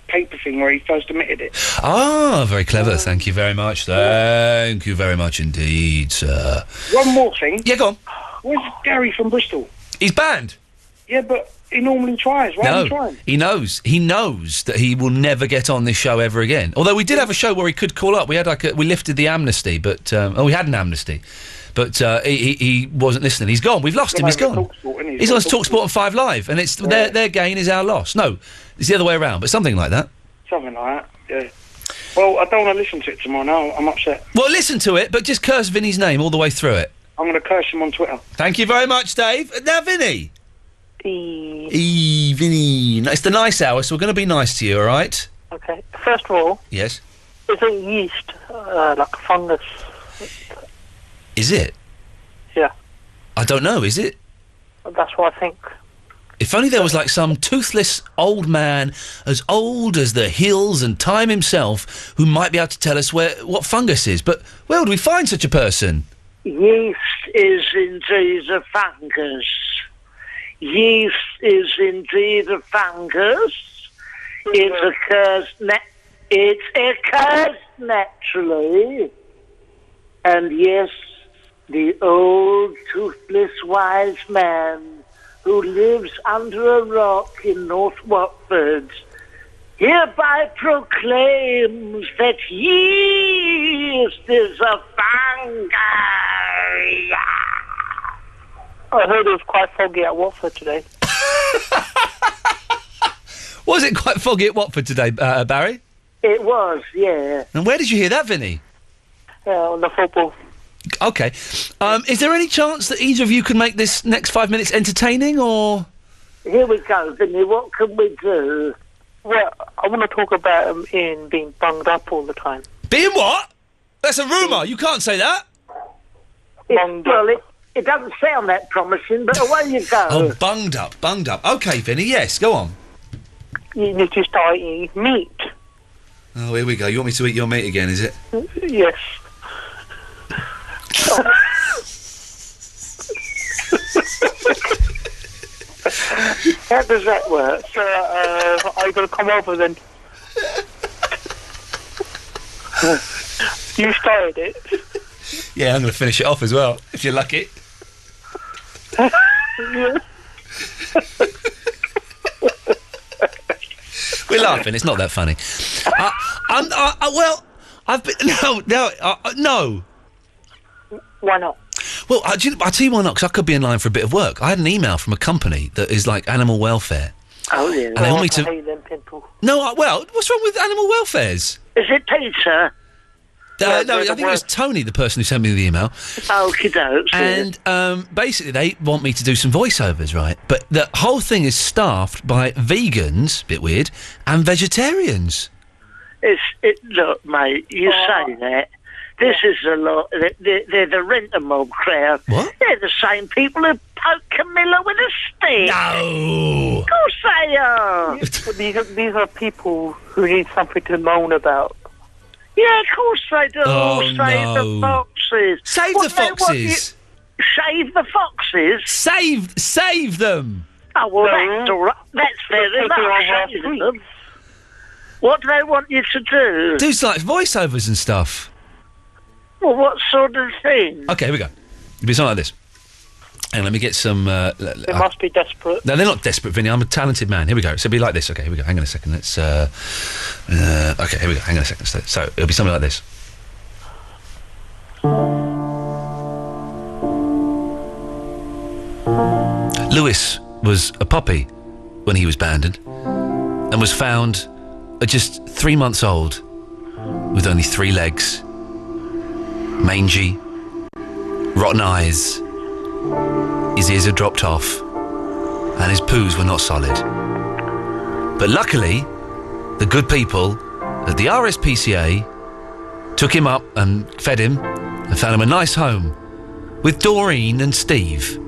paper thing where he first admitted it. Ah, very clever. Thank you very much. Thank you very much indeed, sir. One more thing. Yeah, go on. Where's Gary from Bristol? He's banned. Yeah, but he normally tries. Why is he trying? He knows. He knows that he will never get on this show ever again. Although we did have a show where he could call up. We had we lifted the amnesty, but we had an amnesty, but he wasn't listening. He's gone. We've lost him. He's gone. He's on TalkSport and 5 Live, and it's their gain is our loss. No, it's the other way around, but something like that. Something like that. Yeah. Well, I don't want to listen to it tomorrow. Now I'm upset. Well, listen to it, but just curse Vinny's name all the way through it. I'm going to curse him on Twitter. Thank you very much, Dave. Now, Vinny. Vinny. No, it's the nice hour, so we're going to be nice to you, all right? Okay. First of all, yes. Isn't yeast like a fungus? Is it? Yeah. I don't know. Is it? That's what I think. If only there was some toothless old man as old as the hills and time himself who might be able to tell us what fungus is. But where would we find such a person? Yeast is indeed a fungus. Yeast is indeed a fungus. It occurs naturally. And yes, the old toothless wise man who lives under a rock in North Watford hereby proclaims that yeast is a fungus. I heard it was quite foggy at Watford today. Was it quite foggy at Watford today, Barry? It was, yeah. And where did you hear that, Vinny? On the football. Okay. Is there any chance that either of you can make this next 5 minutes entertaining, or...? Here we go, Vinny. What can we do? Well, I want to talk about Iain being bunged up all the time. Being what? That's a rumour. You can't say that. It doesn't sound that promising, but away you go. Oh, bunged up. Okay, Vinny, yes, go on. You need to start eating meat. Oh, here we go. You want me to eat your meat again, is it? Yes. How does that work? So, are you going to come over then? You started it. Yeah, I'm going to finish it off as well, if you're lucky. We're laughing. It's not that funny. No. Why not? Well, I'll tell you why not, because I could be in line for a bit of work. I had an email from a company that is like animal welfare. Oh, yeah. And they want me to... hate them people. No, what's wrong with animal welfares? Is it Peter? No, I think it was Tony, the person who sent me the email. Okie dokes. And basically, they want me to do some voiceovers, right? But the whole thing is staffed by vegans, bit weird, and vegetarians. Look, mate, you say that. This is a lot. They're the rent-a-mob crowd. What? They're the same people who poke Camilla with a stick. No. Of course they are. These are people who need something to moan about. Yeah, of course they do. Oh, Save no. the foxes. Save the foxes. Save the foxes? Save them. Oh, well, that's all right. That's fair enough. Save them. What do they want you to do? Do like voiceovers and stuff. Well, what sort of thing? Okay, here we go. It'll be something like this. And let me get some... They must be desperate. No, they're not desperate, Vinny. I'm a talented man. Here we go. So it'll be like this. Okay, here we go. Hang on a second. Let's... okay, here we go. Hang on a second. So it'll be something like this. Lewis was a puppy when he was abandoned and was found at just 3 months old with only 3 legs, mangy, rotten eyes. His ears had dropped off, and his poos were not solid. But luckily, the good people at the RSPCA took him up and fed him and found him a nice home with Doreen and Steve.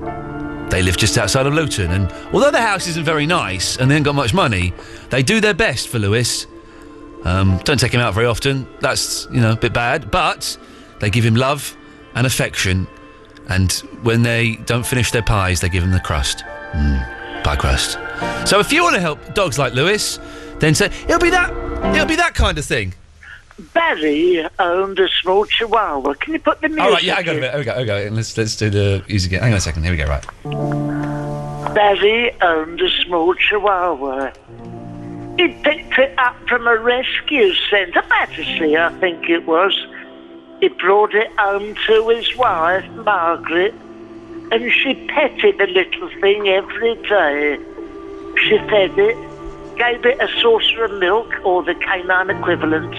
They live just outside of Luton, and although the house isn't very nice and they ain't got much money, they do their best for Lewis. Don't take him out very often. That's, a bit bad, but they give him love and affection, and when they don't finish their pies, they give him the crust. Pie crust. So if you want to help dogs like Lewis, then say, it'll be that kind of thing. Barry owned a small chihuahua. Can you put the music All right, yeah, I got it. Here we go. Let's do the music again. Hang on a second. Here we go, right. Barry owned a small chihuahua. He picked it up from a rescue centre, Battersea, I think it was. He brought it home to his wife, Margaret, and she petted the little thing every day. She fed it, gave it a saucer of milk, or the canine equivalent,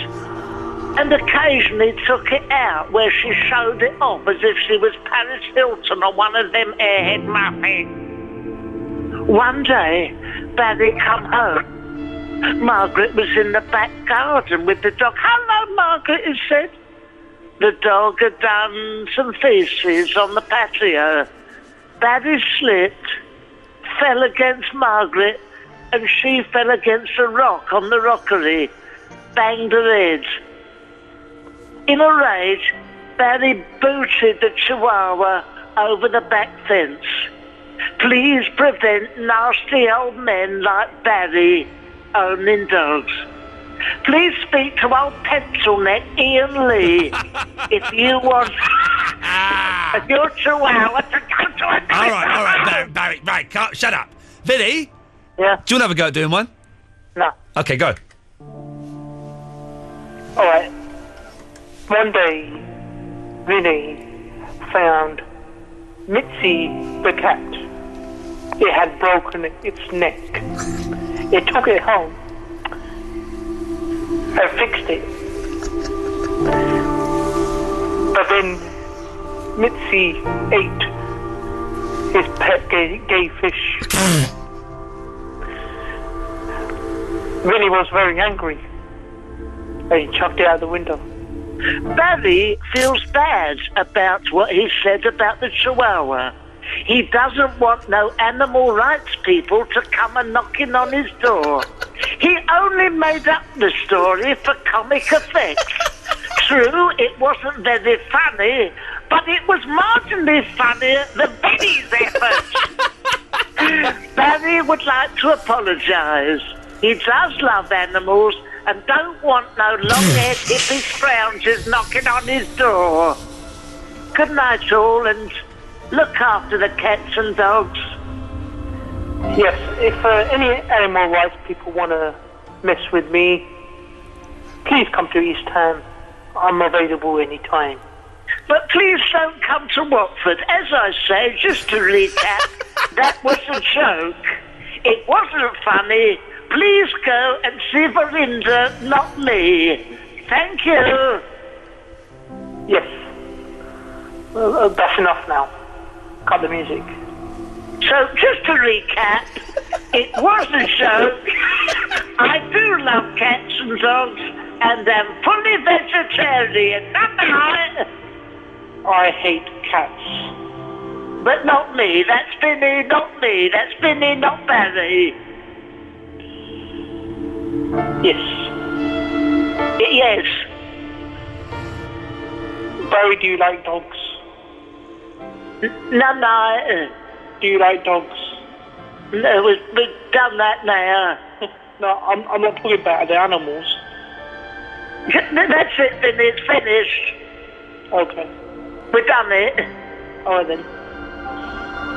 and occasionally took it out where she showed it off as if she was Paris Hilton or one of them airhead muffins. One day, Barry come home. Margaret was in the back garden with the dog. "Hello, Margaret," he said. The dog had done some feces on the patio. Barry slipped, fell against Margaret, and she fell against a rock on the rockery, banged her head. In a rage, Barry booted the chihuahua over the back fence. Please prevent nasty old men like Barry owning dogs. Please speak to old pencil neck Iain Lee if you want your chihuahua to go to a... All right, Barry, right, shut up. Vinny? Yeah? Do you want to have a go at doing one? No. Okay, go. All right. One day, Vinny found Mitzi the cat. It had broken its neck. It took it home and fixed it. But then Mitzi ate his pet gay fish. Vinny was very angry and he chucked it out the window. Barry feels bad about what he said about the chihuahua. He doesn't want no animal rights people to come and knocking on his door. He only made up the story for comic effect. True, it wasn't very funny, but it was marginally funnier than Benny's efforts. Barry would like to apologise. He does love animals and don't want no long-haired hippie scroungers knocking on his door. Good night all, and look after the cats and dogs. Yes, if any animal rights people want to mess with me, please come to East Ham. I'm available anytime. But please don't come to Watford. As I say, just to recap, that was a joke. It wasn't funny. Please go and see Verinda, not me. Thank you. Yes. That's enough now. Cut the music. So, just to recap, it was a joke. I do love cats and dogs, and I'm fully vegetarian. I hate cats. But not me. That's Vinny, not me. That's Vinny, not Barry. Yes. Yes. Barry, do you like dogs? No. Do you like dogs? No, we've done that now. No, I'm not talking about the animals. That's it, Vinny. It's finished. Okay. We've done it. All right then.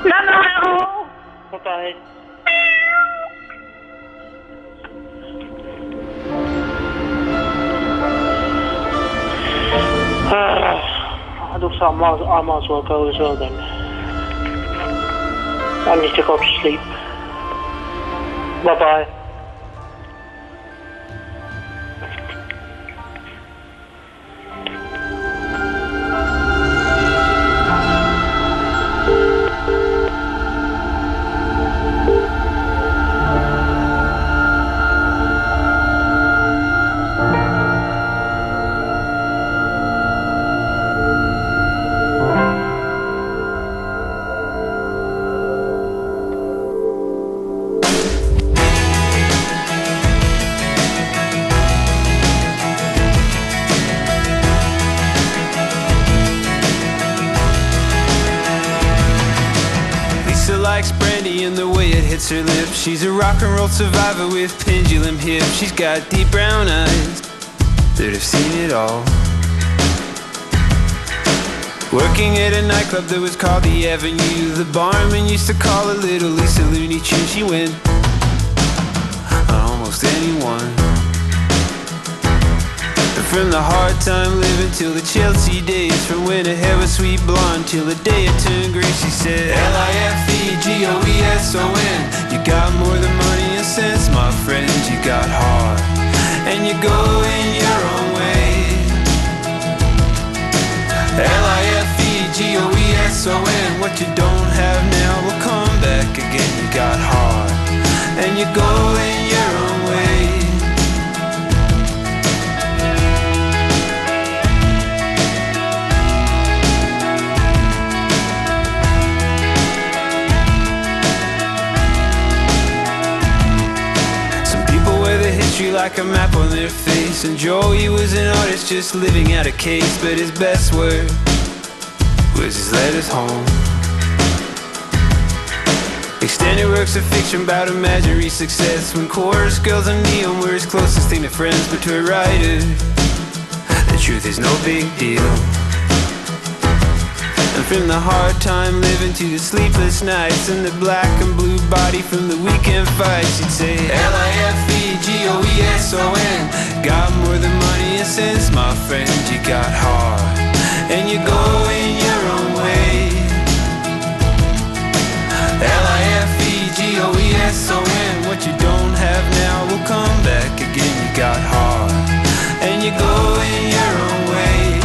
No. Bye-bye. Looks like I might as well go as well then. I need to go to sleep. Bye-bye. hits her lips. She's a rock and roll survivor with pendulum hips. She's got deep brown eyes that have seen it all. Working at a nightclub that was called the Avenue. The barman used to call her Little Lisa Looney Tunes. She went on almost anyone. From the hard time living till the Chelsea days. From when her hair was sweet blonde till the day it turned grey. She said Lifegoeson. You got more than money and sense, my friend. You got heart and you go in your own way. Lifegoeson. What you don't have now will come back again. You got heart and you go in your own way. Like a map on their face. And Joey was an artist just living out a case. But his best work was his letters home. Extended works of fiction about imaginary success. When chorus girls and neon were his closest thing to friends. But to a writer, the truth is no big deal. And from the hard time living to the sleepless nights and the black and blue body from the weekend fights, you'd say Lifegoeson. Got more than money and sense, my friend. You got heart and you go in your own way. Lifegoeson. What you don't have now will come back again. You got heart and you go in your own way.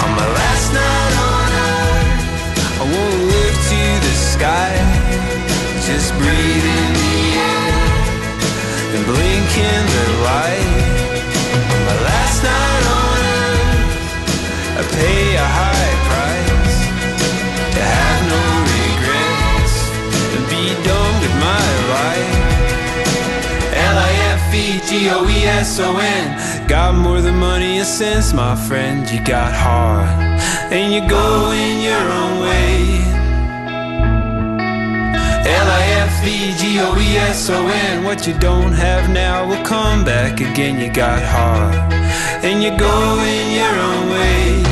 On my last night on earth, I won't look to the sky. Just breathe in the air and blink in the light. On my last night on earth, I pay a high price to have no regrets and be done with my life. Lifegoeson. Got more than money and sense, my friend. You got heart and you go in your own way. Lifegoeson. What you don't have now will come back again. You got heart and you go in your own way.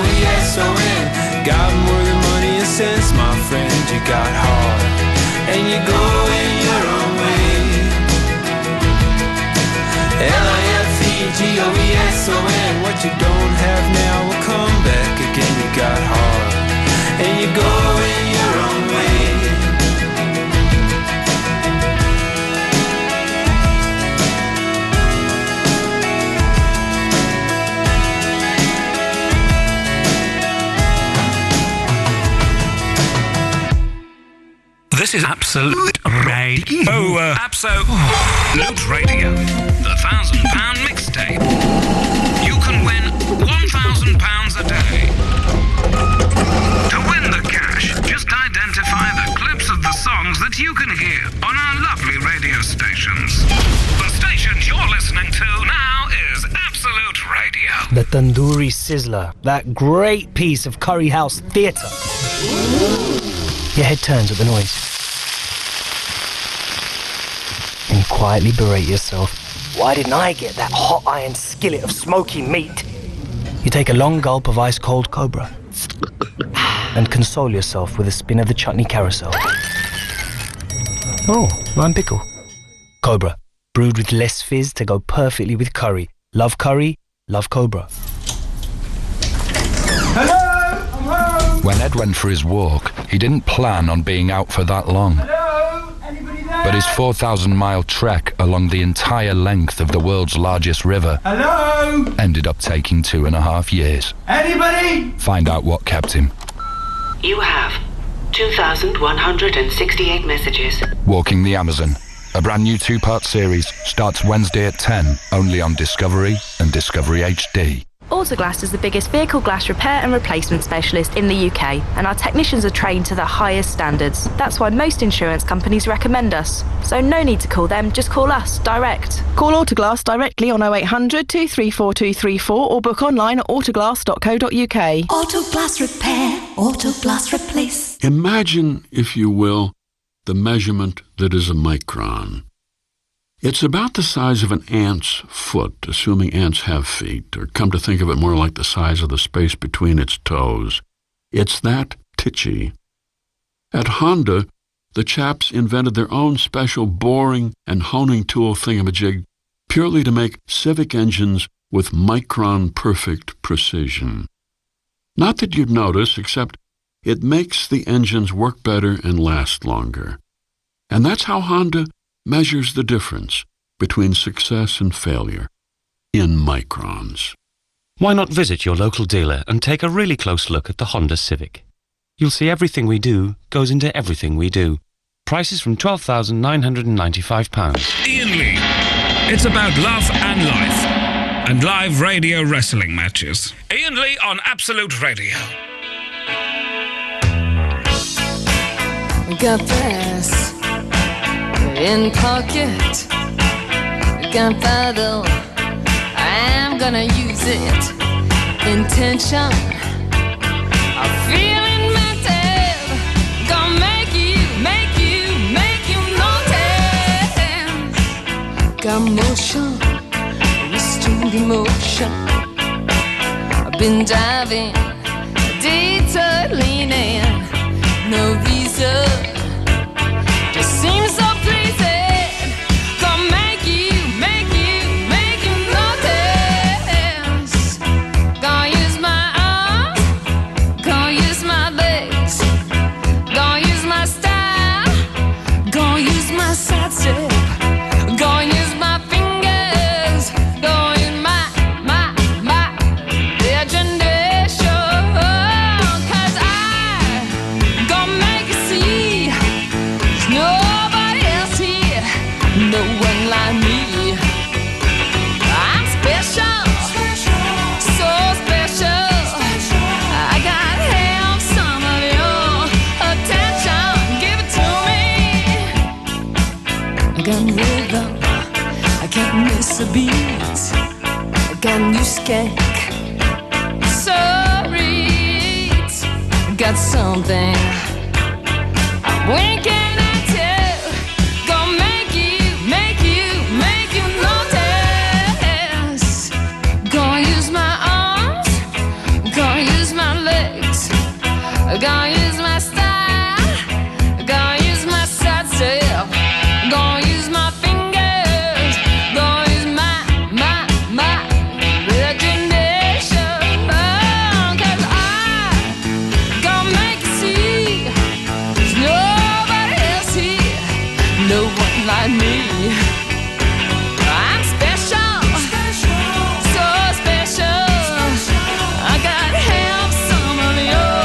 Lifegoeson. Got more than money and sense, my friend. You got heart and you go in your own way. Lifegoeson. What you don't have now will come back again. You got heart and you go in your own way. This is Absolute Radio. Absolute Radio. The £1,000 mixtape. You can win £1,000 a day. To win the cash, just identify the clips of the songs that you can hear on our lovely radio stations. The stations you're listening to now is Absolute Radio. The Tandoori Sizzler, that great piece of Curry House theatre. Your head turns at the noise. And you quietly berate yourself. Why didn't I get that hot iron skillet of smoky meat? You take a long gulp of ice-cold Cobra and console yourself with a spin of the chutney carousel. Oh, lime pickle. Cobra, brewed with less fizz to go perfectly with curry. Love curry, love Cobra. Hello, I'm home. When Ed went for his walk, he didn't plan on being out for that long. Hello, anybody there? But his 4,000-mile trek along the entire length of the world's largest river Hello, ended up taking 2.5 years. anybody? Find out what kept him. You have 2,168 messages. Walking the Amazon, a brand new 2-part series, starts Wednesday at 10, only on Discovery and Discovery HD. Autoglass is the biggest vehicle glass repair and replacement specialist in the UK, and our technicians are trained to the highest standards. That's why most insurance companies recommend us. So no need to call them, just call us direct. Call Autoglass directly on 0800 234 234 or book online at autoglass.co.uk. Autoglass repair, Autoglass replace. Imagine, if you will, the measurement that is a micron. It's about the size of an ant's foot, assuming ants have feet, or come to think of it more like the size of the space between its toes. It's that titchy. At Honda, the chaps invented their own special boring and honing tool thingamajig purely to make Civic engines with micron-perfect precision. Not that you'd notice, except it makes the engines work better and last longer. And that's how Honda measures the difference between success and failure, in microns. Why not visit your local dealer and take a really close look at the Honda Civic? You'll see everything we do goes into everything we do. Prices from £12,995. Iain Lee. It's about love and life. And live radio wrestling matches. Iain Lee on Absolute Radio. Got this in pocket. Gunpowder, I'm gonna use it. Intention, I'm feeling mental. Gonna make you notice. Got motion, restrained emotion. I've been diving, detour leaning. No reason, just seems so pleasing. Gonna make you notice. Gonna use my arms, gonna use my legs, gonna use my style, gonna use my side step, gonna use my fingers, gonna use my imagination. 'Cause I gonna make you see there's nobody else here, no one like me. I'm special, so special. I gotta have some of your attention. Give it to me. I got rhythm, I can't miss a beat. I got new skank, so read. I got something I'm winking at you. Gonna make you notice. Gonna use my arms, gonna use my legs, gonna use my style, gonna use my side step, gonna use my fingers, gonna use my imagination. 'Cause I gonna make you see there's nobody else here, no one like me. I'm special, so special. I gotta have some of your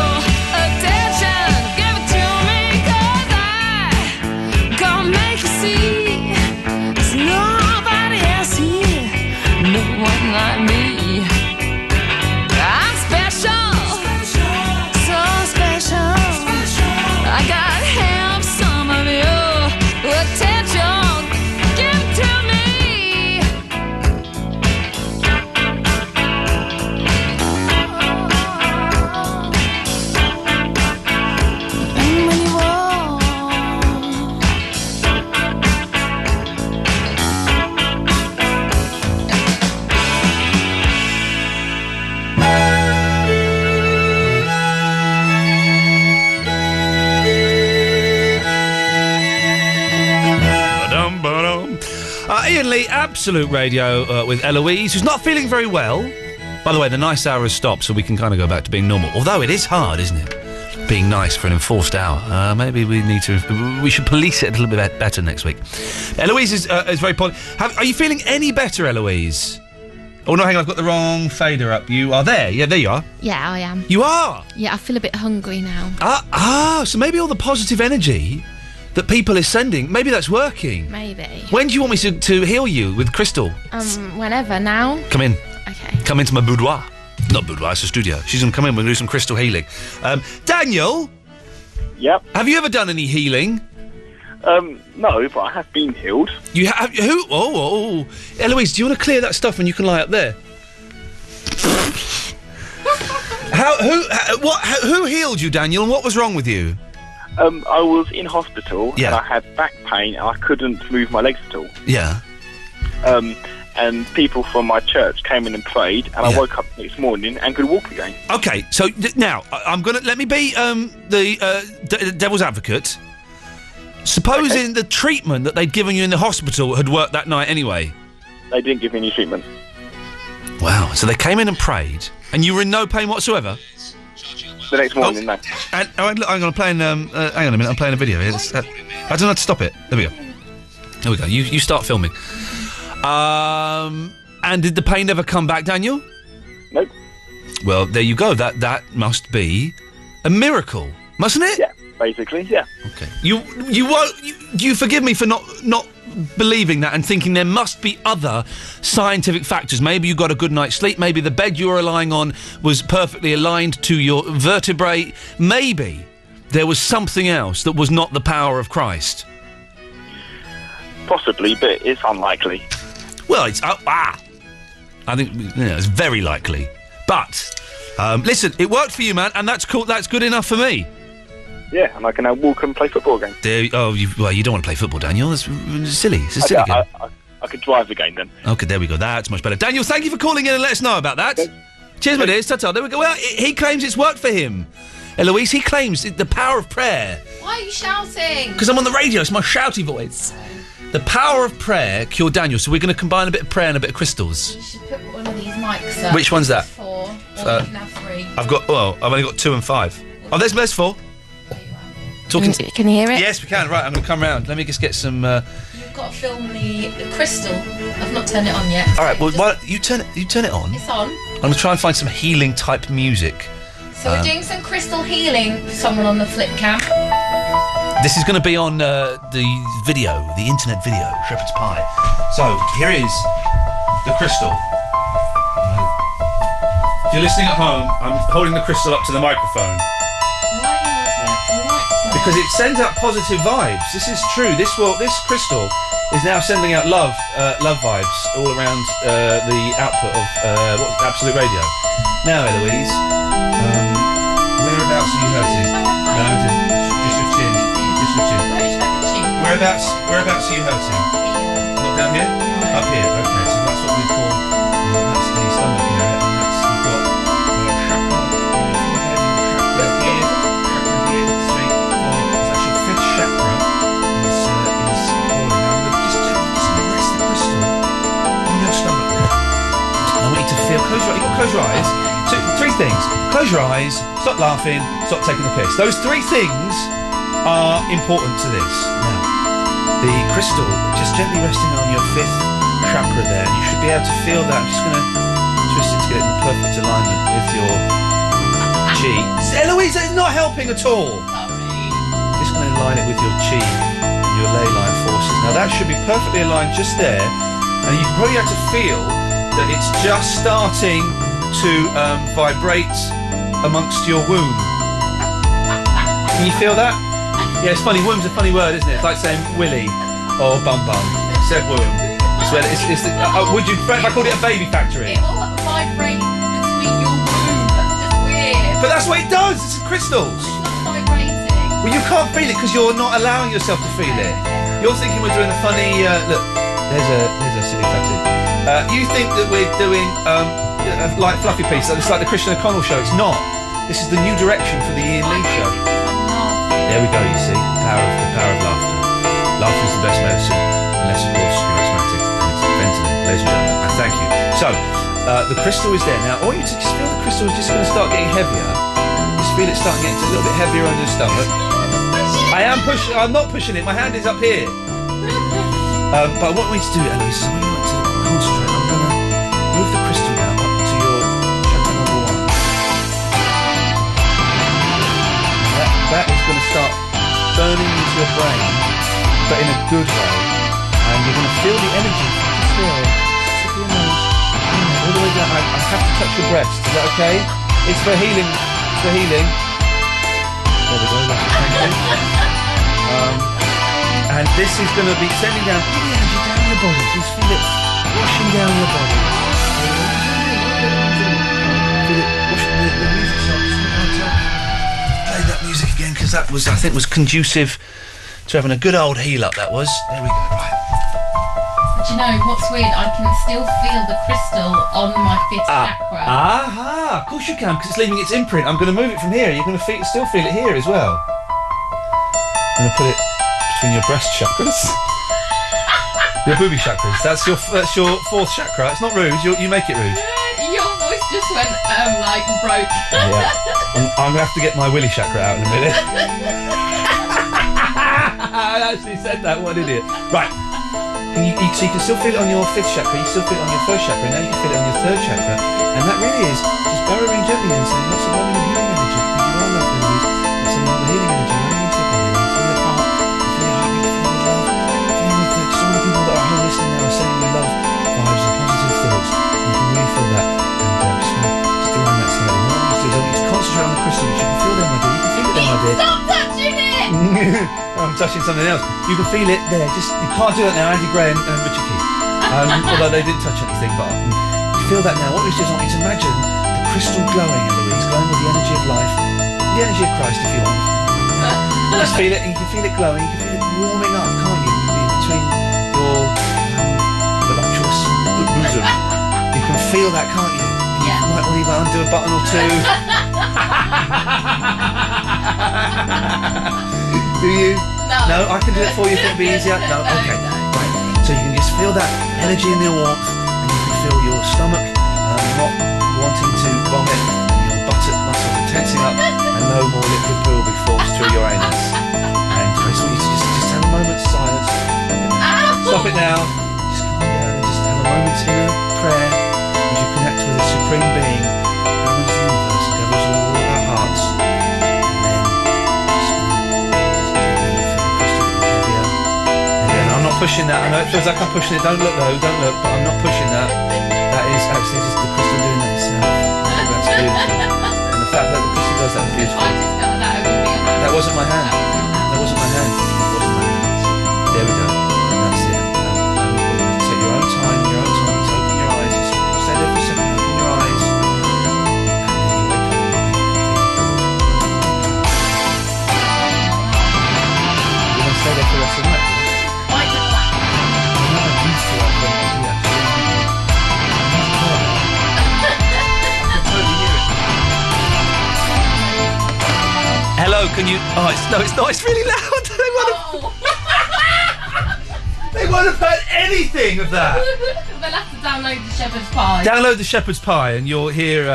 attention. Give it to me, 'cause I gonna make you see there's nobody else here, no one like me. I'm special, so special. I gotta have some of your attention. Give it to me. And when you walk, Iain Lee, Absolute Radio with Eloise, who's not feeling very well. By the way, the nice hour has stopped, so we can kind of go back to being normal. Although it is hard, isn't it? Being nice for an enforced hour. Maybe we should police it a little bit better next week. Eloise is very are you feeling any better, Eloise? Oh no, hang on, I've got the wrong fader up. You are there. Yeah, there you are. Yeah, I am. You are? Yeah, I feel a bit hungry now. So maybe all the positive energy that people are sending, maybe that's working. Maybe. When do you want me to heal you with Crystal? Whenever now. Come in. Okay. Come into my boudoir. Not boudoir, it's a studio. She's going to come in, we're going to do some crystal healing. Daniel? Yep. Have you ever done any healing? No, but I have been healed. You have? Who? Oh. Eloise, do you want to clear that stuff and you can lie up there? Who healed you, Daniel, and what was wrong with you? I was in hospital and I had back pain and I couldn't move my legs at all. Yeah. And people from my church came in and prayed, and I woke up next morning and could walk again. Okay, so now I'm gonna let me be the devil's advocate. Supposing the treatment that they'd given you in the hospital had worked that night anyway. They didn't give me any treatment. Wow. So they came in and prayed, and you were in no pain whatsoever. The next morning, no. And I'm going to play. Hang on a minute. I'm playing a video here. I don't know how to stop it. There we go. There we go. You start filming. And did the pain ever come back, Daniel? Nope. Well, there you go. That must be a miracle, mustn't it? Yeah, basically, yeah. Okay. You won't. You forgive me for not believing that and thinking there must be other scientific factors. Maybe you got a good night's sleep. Maybe the bed you were lying on was perfectly aligned to your vertebrae. Maybe there was something else that was not the power of Christ. Possibly, but it's unlikely. Well, it's I think it's very likely. But listen, it worked for you, man, and that's cool. That's good enough for me. Yeah, and I can now walk and play football again. You don't want to play football, Daniel. That's silly. It's a silly game. I could drive again then. Okay, there we go. That's much better. Daniel, thank you for calling in and let us know about that. Okay. Cheers, my dears. Ta-ta. There we go. Well, he claims it's worked for him. Eloise, he claims the power of prayer. Why are you shouting? Because I'm on the radio. It's my shouty voice. The power of prayer cured Daniel, so we're going to combine a bit of prayer and a bit of crystals. You should put one of these mics up. Which one's that? 4, or you can have 3. I've only got 2 and 5. Oh, there's 4. Talking. Can you hear it? Yes, we can. Right, I'm going to come round. Let me just get some. You've got to film the crystal. I've not turned it on yet. All right. Well, why you turn it on. It's on. I'm going to try and find some healing type music. So we're doing some crystal healing for someone on the flip cam. This is going to be on the video, the internet video, Shepherd's Pie. So, here is the crystal. If you're listening at home, I'm holding the crystal up to the microphone. Why are you listening? Because it sends out positive vibes. This is true. This crystal is now sending out love vibes all around the output of Absolute Radio. Now, Eloise, whereabouts are you hurting? No, just your chin. Whereabouts are you hurting? Not down here? Up here, okay. So that's what we call, that's the stomach area, and that's, you've got chakra in your forehead, chakra here, 3, 4, that's your 5th chakra is falling. Now I'm going to just rest the crystal on your stomach there. I want you to feel, close your eyes. 3 things. Close your eyes, stop laughing, stop taking the piss. Those 3 things are important to this. Now, the crystal just gently resting on your 5th chakra there, and you should be able to feel that. I'm just going to twist it to get it in perfect alignment with your chi. Eloise, it's not helping at all. Just going to align it with your chi and your ley line forces. Now that should be perfectly aligned just there, and you probably have to feel that it's just starting to vibrate amongst your womb. Can you feel that? Yeah, it's funny. Womb's a funny word, isn't it? It's like saying willy or bum bum. Except womb. It's the, would you? If I called it a baby factory. It will vibrate between your womb. That's just weird. But that's what it does. It's crystals. It's not vibrating. Well, you can't feel it because you're not allowing yourself to feel it. You're thinking we're doing a funny. Look, there's a silly tattoo. You think that we're doing like fluffy piece. It's like the Christian O'Connell show. It's not. This is the new direction for the Iain Lee show. There we go, you see, the power of laughter. Laughter is the best medicine, unless of course you're asthmatic and it's Ventolin, ladies and gentlemen, and thank you. So, the crystal is there. Now, I want you to just feel the crystal is just going to start getting heavier. Just feel it starting getting a little bit heavier under the stomach. I am pushing, I'm not pushing it, my hand is up here. But what I want you to do, Eloise, is I want you to concentrate. I'm going to move the crystal now up to your chakra number 1. That is going to start burning into your brain, but in a good way, and you're going to feel the energy. Just feel it. Tip your nose. All the way down. I have to touch your breast. Is that okay? It's for healing. It's for healing. There we go. Thank you. And this is going to be sending down all the energy down your body. Just feel it washing down your body. Feel it washing the music. So I'm just going to play that music again because that was, I think, was conducive to having a good old heal up. That was. There we go. Right. Do you know what's weird? I can still feel the crystal on my fifth chakra. Aha! Of course you can, because it's leaving its imprint. I'm going to move it from here. You're going to still feel it here as well. I'm going to put it between your breast chakras. Your booby chakras. That's your fourth chakra. It's not rude. You make it rude. Your voice just went broke. Yeah. I'm going to have to get my willy chakra out in a minute. I actually said that. What an idiot. Right. So you can still feel it on your fifth chakra, you still feel it on your first chakra, now you can feel it on your third chakra, and that really is just burrowing gently and sending lots of loving and healing energy, because you are love energies, and sending all the healing energy running into your body, and through your heart, and through your heartbeat, through your love, feeling with so many people that are home listening now are sending you love, vibes and positive thoughts, and you can really feel that, and just want to still on that slightly. What I want you to do is I want you to concentrate on the crystal, which you can feel there, my dear, you can feel it there, my dear. Stop touching it! I'm touching something else. You can feel it there. Just you can't do that now, Andy Gray and Richard Keith. Although they didn't touch anything, but you feel that now. What we do is I want you to imagine the crystal glowing, Eloise, glowing with the energy of life, the energy of Christ, if you want. Just feel it, and you can feel it glowing. You can feel it warming up, can't you? Between your voluptuous bosom. You can feel that, can't you? Yeah. You might want to even undo a button or two. Do you? No, I can do it for you if it'll be easier. No, okay. Right. So you can just feel that energy in the warmth, and you can feel your stomach not wanting to vomit, and your buttock muscles are tensing up, and no more liquid poo will be forced through your anus. And I just want you to just have a moment's silence. Stop it now. Just calm down and just have a moment's inner prayer as you connect with a supreme being that governs the universe, and governs all our hearts. Pushing that. I know it feels like I'm pushing it. Don't look though, don't look, but I'm not pushing that. That is actually just the crystal doing that itself. That's beautiful. And the fact that the crystal does that is beautiful. That wasn't my hand. That wasn't my hand. It wasn't my hand. There we go. That's it. Take your own time, your own time. Just open your eyes. Just stay there for a second. Open your eyes. And then you wake up. You're going to stay there for the rest of the night. Hello, can you? Oh, it's not. It's really loud. They won't have heard anything of that. They'll have to download the Shepherd's Pie. Download the Shepherd's Pie, and you'll hear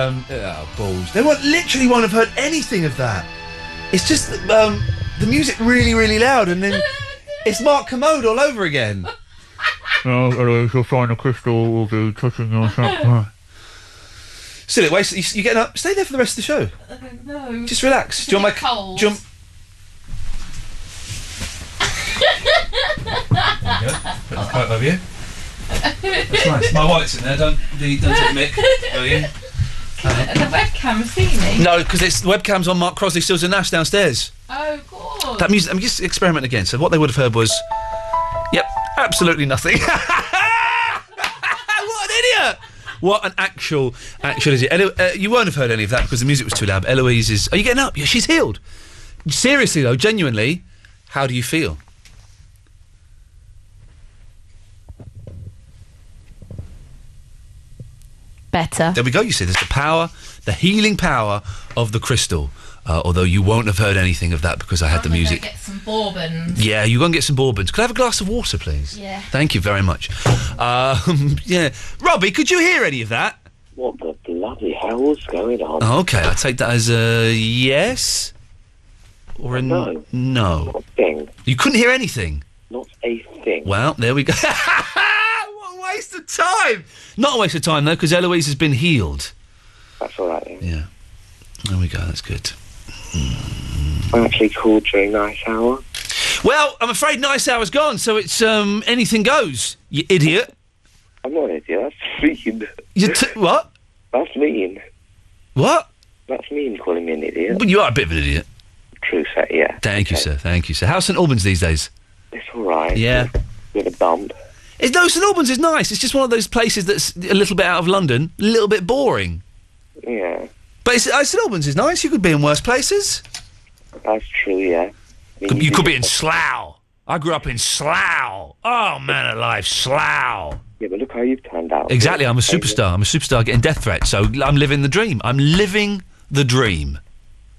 balls. They literally won't have heard anything of that. It's just the music really, really loud, and then it's Mark Commode all over again. You'll find a crystal will be touching your chakra. Still, you getting up? Stay there for the rest of the show. No. Just relax. Do you want my cold? Jump. Put the coat over you. That's nice. My wallet's in there. Don't take the mic. Will you? The webcam see me. No, because the webcam's on Mark Crosley Stills and Nash downstairs. Oh, God. That music. I'm just experimenting again. So what they would have heard was, yep, absolutely nothing. What an idiot! What an actual idiot. You won't have heard any of that because the music was too loud. Eloise is... Are you getting up? Yeah, she's healed. Seriously, though, genuinely, how do you feel? Better. There we go, you see, there's the power, the healing power of the crystal. Although you won't have heard anything of that because I had the music. Go get some bourbons. Yeah, you go and get some bourbons. Could I have a glass of water, please? Yeah. Thank you very much. Yeah. Robbie, could you hear any of that? What the bloody hell's going on? Okay, I take that as a yes? Or a no? No. Not a thing. You couldn't hear anything? Not a thing. Well, there we go. What a waste of time! Not a waste of time, though, because Eloise has been healed. That's all right, then. Yeah. There we go, that's good. I actually called during night hour. Well, I'm afraid nice hour's gone, so it's anything goes, you idiot. I'm not an idiot. That's mean. What? That's mean. What? That's mean calling me an idiot. But you are a bit of an idiot. True, sir, yeah. Thank you, sir. Thank you, sir. How's St Albans these days? It's all right. Yeah. With a bump. No, St Albans is nice. It's just one of those places that's a little bit out of London, a little bit boring. Yeah. But St Albans is nice. You could be in worse places. That's true, yeah. You could be in Slough. I grew up in Slough. Oh, man alive, Slough. Yeah, but look how you've turned out. Exactly, I'm a superstar. I'm a superstar getting death threats, so I'm living the dream. I'm living the dream.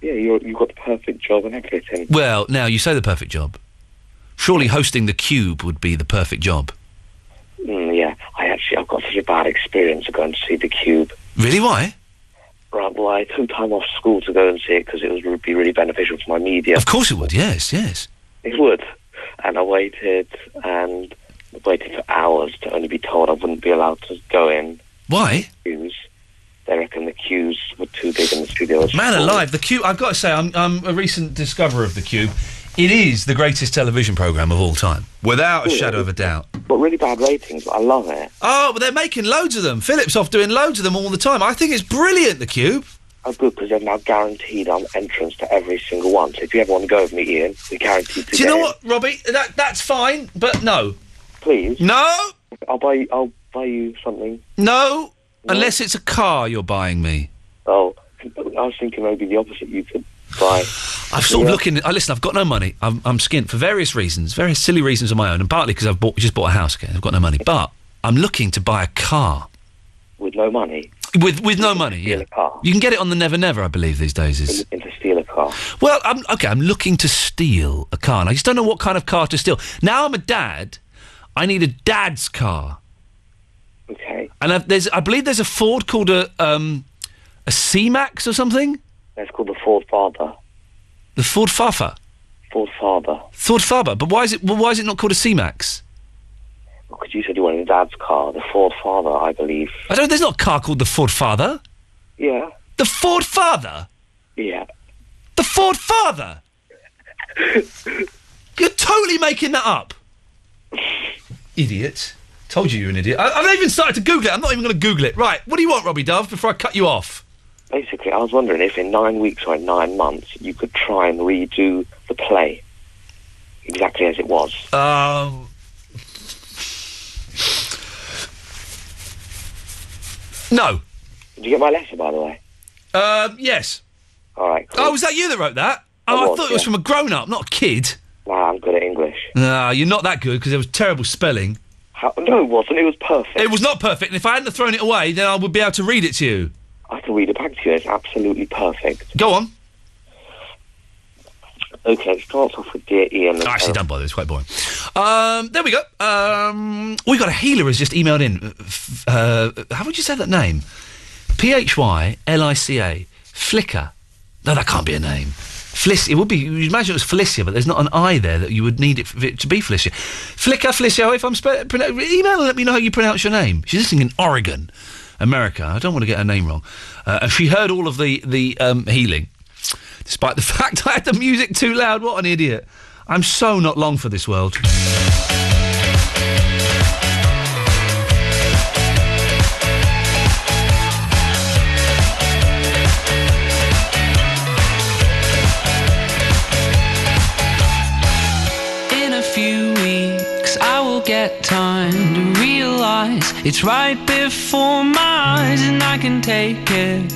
Yeah, you've got the perfect job and everything. Well, now, you say the perfect job. Surely hosting the Cube would be the perfect job. Yeah, I've got such a bad experience of going to see the Cube. Really, why? Right, well, I took time off school to go and see it because it would be really beneficial for my media. Of course it would, yes. It would. And I waited for hours to only be told I wouldn't be allowed to go in. Why? They reckon the queues were too big in the studios. Man alive, the Cube, I've got to say, I'm a recent discoverer of the Cube. It is the greatest television programme of all time, without a shadow of a doubt. But really bad ratings, but I love it. Oh, but they're making loads of them. Philip's off doing loads of them all the time. I think it's brilliant, the Cube. Oh, good, because they're now guaranteed entrance to every single one. So if you ever want to go with me, Iain, we're guaranteed to Do you know what, Robbie? That's fine, but no. Please? No! I'll buy you something. No, unless it's a car you're buying me. Oh, I was thinking maybe the opposite. You could buy. I've sort of looking. Listen, I've got no money. I'm skint for various reasons, various silly reasons of my own, and partly because I've just bought a house again. I've got no money, but I'm looking to buy a car. With no money. With no money, yeah. A car. You can get it on the Never Never, I believe, these days. You're looking to steal a car. Well, I'm looking to steal a car, and I just don't know what kind of car to steal. Now I'm a dad. I need a dad's car. Okay. And I believe there's a Ford called a C-Max or something. That's called the Ford Father. The Ford Fafa. Ford Father. Ford Faber, but why is it not called a C-Max? Well, because you said you wanted a dad's car, the Ford Father, I believe. There's not a car called the Ford Father. Yeah. The Ford Father? Yeah. The Ford Father? You're totally making that up. Idiot. Told you're an idiot. I've not even started to Google it. I'm not even going to Google it. Right, what do you want, Robbie Dove, before I cut you off? Basically, I was wondering if in 9 weeks or in 9 months you could try and redo the play exactly as it was. No. Did you get my letter, by the way? Yes. All right, cool. Oh, was that you that wrote that? I thought it was from a grown-up, not a kid. Nah, I'm good at English. No, you're not that good, because there was terrible spelling. No, it wasn't. It was perfect. It was not perfect, and if I hadn't have thrown it away, then I would be able to read it to you. I can read it back to you. It's absolutely perfect. Go on. Okay, it starts off with Dear Iain. Actually, don't bother. It's quite boring. There we go. We got a healer has just emailed in. How would you say that name? P-H-Y-L-I-C-A. Flicker. No, that can't be a name. Felicia. It would be. You imagine it was Felicia, but there's not an I there that you would need it for it to be Felicia. Flicker, Felicia. If I'm email and let me know how you pronounce your name. She's listening in Oregon, America. I don't want to get her name wrong. And she heard all of the healing, despite the fact I had the music too loud. What an idiot! I'm so not long for this world. Get time to realize it's right before my eyes, and I can take it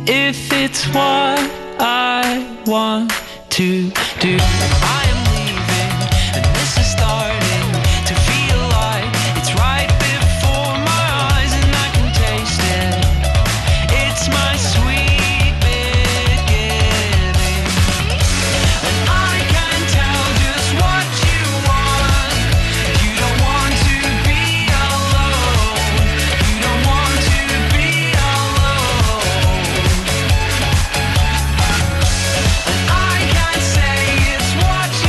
if it's what I want to do. I am leaving, and this is starting to feel like it's right before my eyes, and I can taste it. It's my sweet beginning, and I can tell just what you want. Watch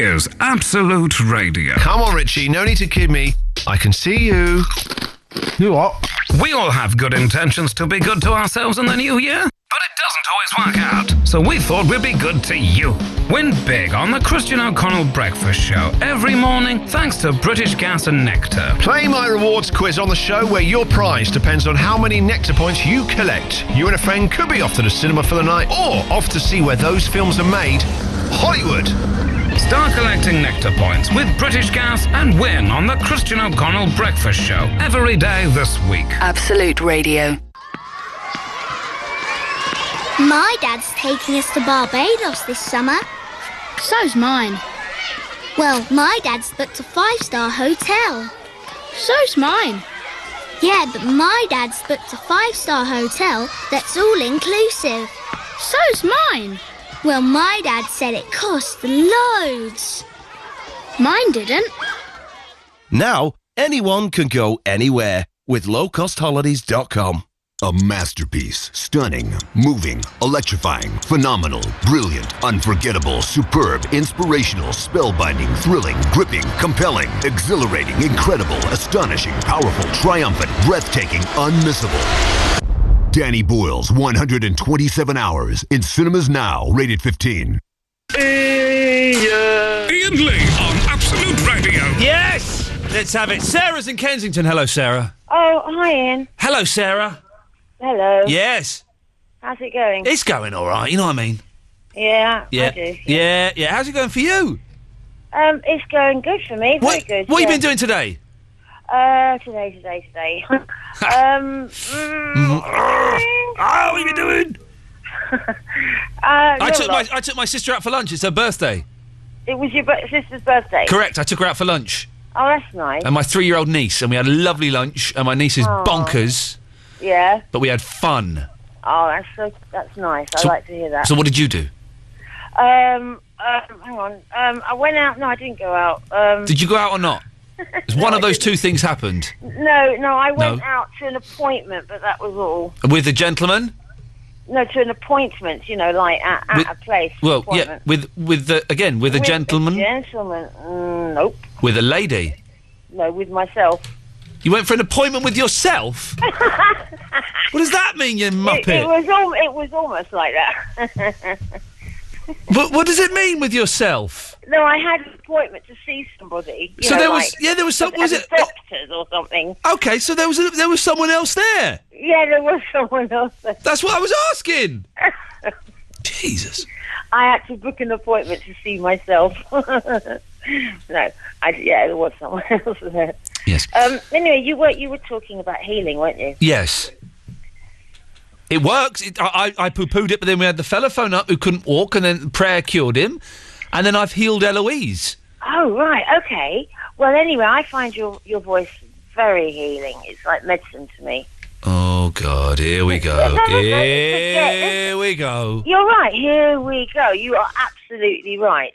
is Absolute Radio. Come on, Richie, no need to kid me. I can see you. You what? We all have good intentions to be good to ourselves in the new year, but it doesn't always work out. So we thought we'd be good to you. Win big on the Christian O'Connell Breakfast Show every morning thanks to British Gas and Nectar. Play my rewards quiz on the show where your prize depends on how many Nectar points you collect. You and a friend could be off to the cinema for the night or off to see where those films are made. Hollywood. Start collecting Nectar points with British Gas and win on the Christian O'Connell Breakfast Show every day this week. Absolute Radio. My dad's taking us to Barbados this summer. So's mine. Well, my dad's booked a 5-star hotel. So's mine. Yeah, but my dad's booked a 5-star hotel that's all inclusive. So's mine. Well, my dad said it cost loads. Mine didn't. Now, anyone can go anywhere with lowcostholidays.com. A masterpiece. Stunning, moving, electrifying, phenomenal, brilliant, unforgettable, superb, inspirational, spellbinding, thrilling, gripping, compelling, exhilarating, incredible, astonishing, powerful, triumphant, breathtaking, unmissable. Danny Boyle's 127 Hours in cinemas now, rated 15. Iain Lee on Absolute Radio. Yes! Let's have it. Sarah's in Kensington. Hello, Sarah. Oh, hi, Ian. Hello, Sarah. Hello. Yes. How's it going? It's going all right, you know what I mean? Yeah, Yeah. I do. Yeah. How's it going for you? It's going good for me. Very good. What have you been doing today? Today. What are you doing? I took my sister out for lunch. It's her birthday. It was your sister's birthday? Correct. I took her out for lunch. Oh, that's nice. And my 3-year-old niece, and we had a lovely lunch. And my niece is bonkers. Yeah. But we had fun. Oh, that's nice. I like to hear that. So what did you do? Hang on. I went out. No, I didn't go out. Did you go out or not? One of those two things happened. No, I went out to an appointment, but that was all. With a gentleman? No, to an appointment, like at a place. Well, yeah, with a gentleman? Nope. With a lady? No, with myself. You went for an appointment with yourself? What does that mean, you muppet? It was almost like that. But what does it mean with yourself? No, I had an appointment to see somebody. There was some. Was it doctors or something? Okay, so there was someone else there. Yeah, there was someone else there. That's what I was asking. Jesus. I had to book an appointment to see myself. There was someone else there. Yes. Anyway, you were talking about healing, weren't you? Yes. It works. I poo-pooed it, but then we had the fella phone up who couldn't walk, and then prayer cured him, and then I've healed Eloise. Oh, right, okay. Well, anyway, I find your voice very healing. It's like medicine to me. Oh, God, here we go. Here we go. You're right, here we go. You are absolutely right.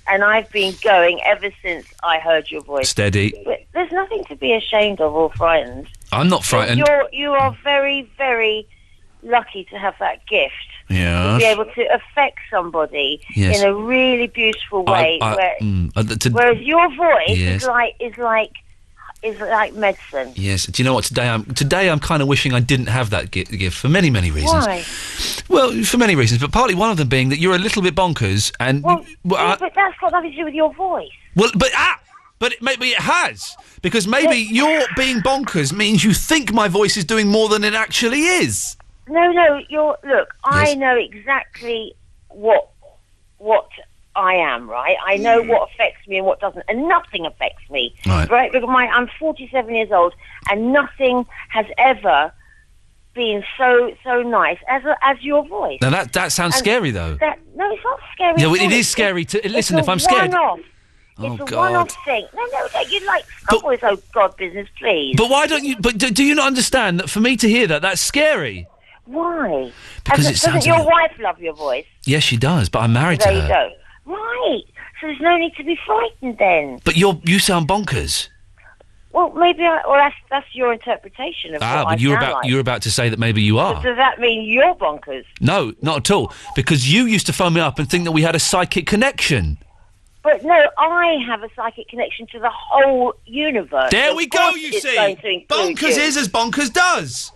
And I've been going ever since I heard your voice. Steady. But there's nothing to be ashamed of or frightened. I'm not frightened. You are very, very lucky to have that gift. Yeah. To be able to affect somebody Yes. in a really beautiful way. Whereas your voice Yes. is like medicine. Yes. Do you know what? Today I'm kind of wishing I didn't have that gift for many, many reasons. Why? Well, for many reasons, but partly one of them being that you're a little bit bonkers, and But that's got nothing to do with your voice. But maybe it has, because maybe your being bonkers means you think my voice is doing more than it actually is. No, I know exactly what I am, right? I know what affects me and what doesn't, and nothing affects me, right? Because I'm 47 years old, and nothing has ever been so nice as your voice. Now that sounds scary, though. No, it's not scary. No, it is scary to listen. If I'm scared, it's a one-off thing. No, you like stop with God business, please. But why don't you? But do you not understand that for me to hear that's scary? Why? Because it sounds. Doesn't your wife love your voice? Yes, she does. But I'm married to her. There you go. Right. So there's no need to be frightened then. But you sound bonkers. Well, that's your interpretation of what I but you're about to say that maybe you are. Does that mean you're bonkers? No, not at all. Because you used to phone me up and think that we had a psychic connection. But no, I have a psychic connection to the whole universe. There we Of go, course you it's see. going to include Bonkers you. is as bonkers does.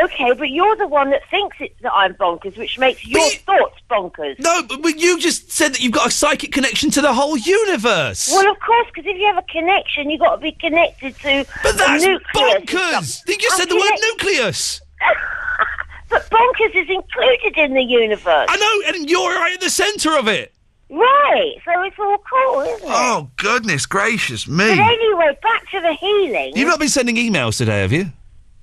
Okay, but you're the one that thinks that I'm bonkers, which makes your thoughts bonkers. No, but you just said that you've got a psychic connection to the whole universe. Well, of course, because if you have a connection, you've got to be connected to But that's the nucleus. and bonkers! stuff. You just I'm said the word connect- nucleus. But bonkers is included in the universe. I know, and you're right at the centre of it. Right, so it's all cool, isn't it? Oh, goodness gracious me. But anyway, back to the healing. You've not been sending emails today, have you?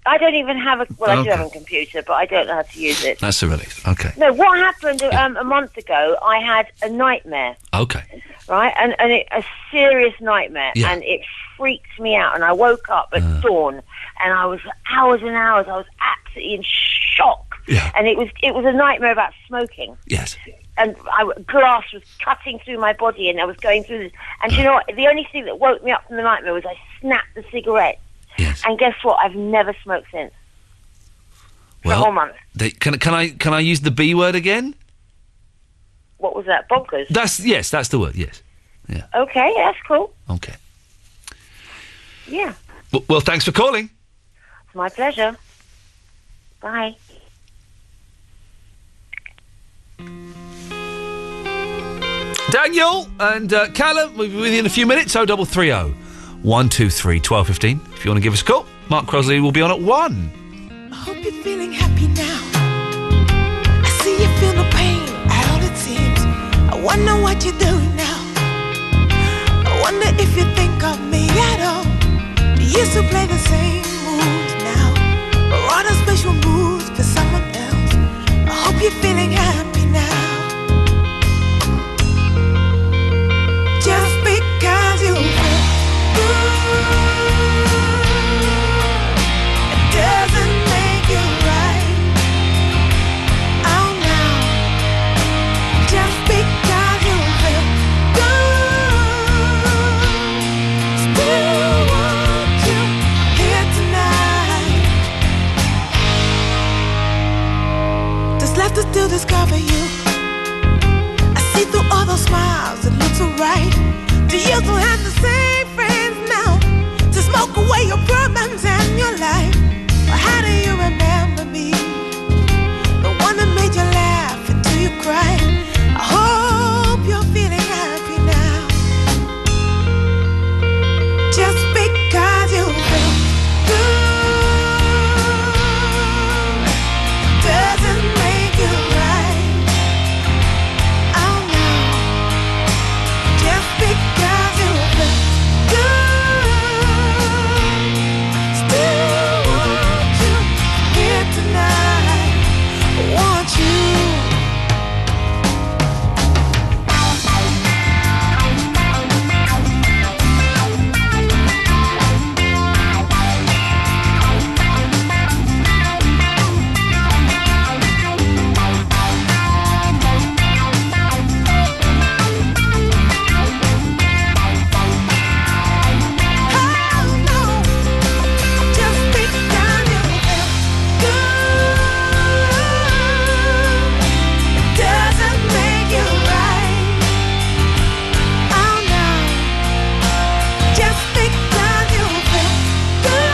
I don't even have a... Well, I do Okay. have a computer, but I don't know how to use it. That's a relief. Okay. No, what happened a month ago, I had a nightmare, Okay. right? And a serious nightmare. Yeah. And it freaked me out. And I woke up at dawn, and I was hours and hours, I was absolutely in shock. Yeah. And it was a nightmare about smoking. Yes. And glass was cutting through my body, and I was going through this. And you know what? The only thing that woke me up from the nightmare was I snapped the cigarette. Yes. And guess what? I've never smoked since. For a whole month. Can I use the B word again? What was that? Bonkers? That's the word, yes. Okay, that's cool. Okay. Yeah. Well, thanks for calling. It's my pleasure. Bye. Daniel and Callum, we'll be with you in a few minutes. 0330 123 1215. If you want to give us a call, Mark Crosley will be on at 1. I hope you're feeling happy now. I see you feel the pain at all it seems. I wonder what you're doing now. I wonder if you think of me at all. You used to play the same moves now, or are the special moves for someone else. I hope you're feeling happy now. Just because you feel good, it doesn't make you right. Oh no. Just because you feel good, still want you here tonight. There's left to still discover you. I see through all those smiles, it looks alright. Do you still have the same friends now to smoke away your problems and your life? Or how do you remember me? The one that made you laugh until you cried. I hope you're feeling happy now. Just because you feel good doesn't make you right. Oh no. Just because you feel good, still want you here tonight. Want you. Just because you feel good doesn't make you right. Oh no. Just because you feel good,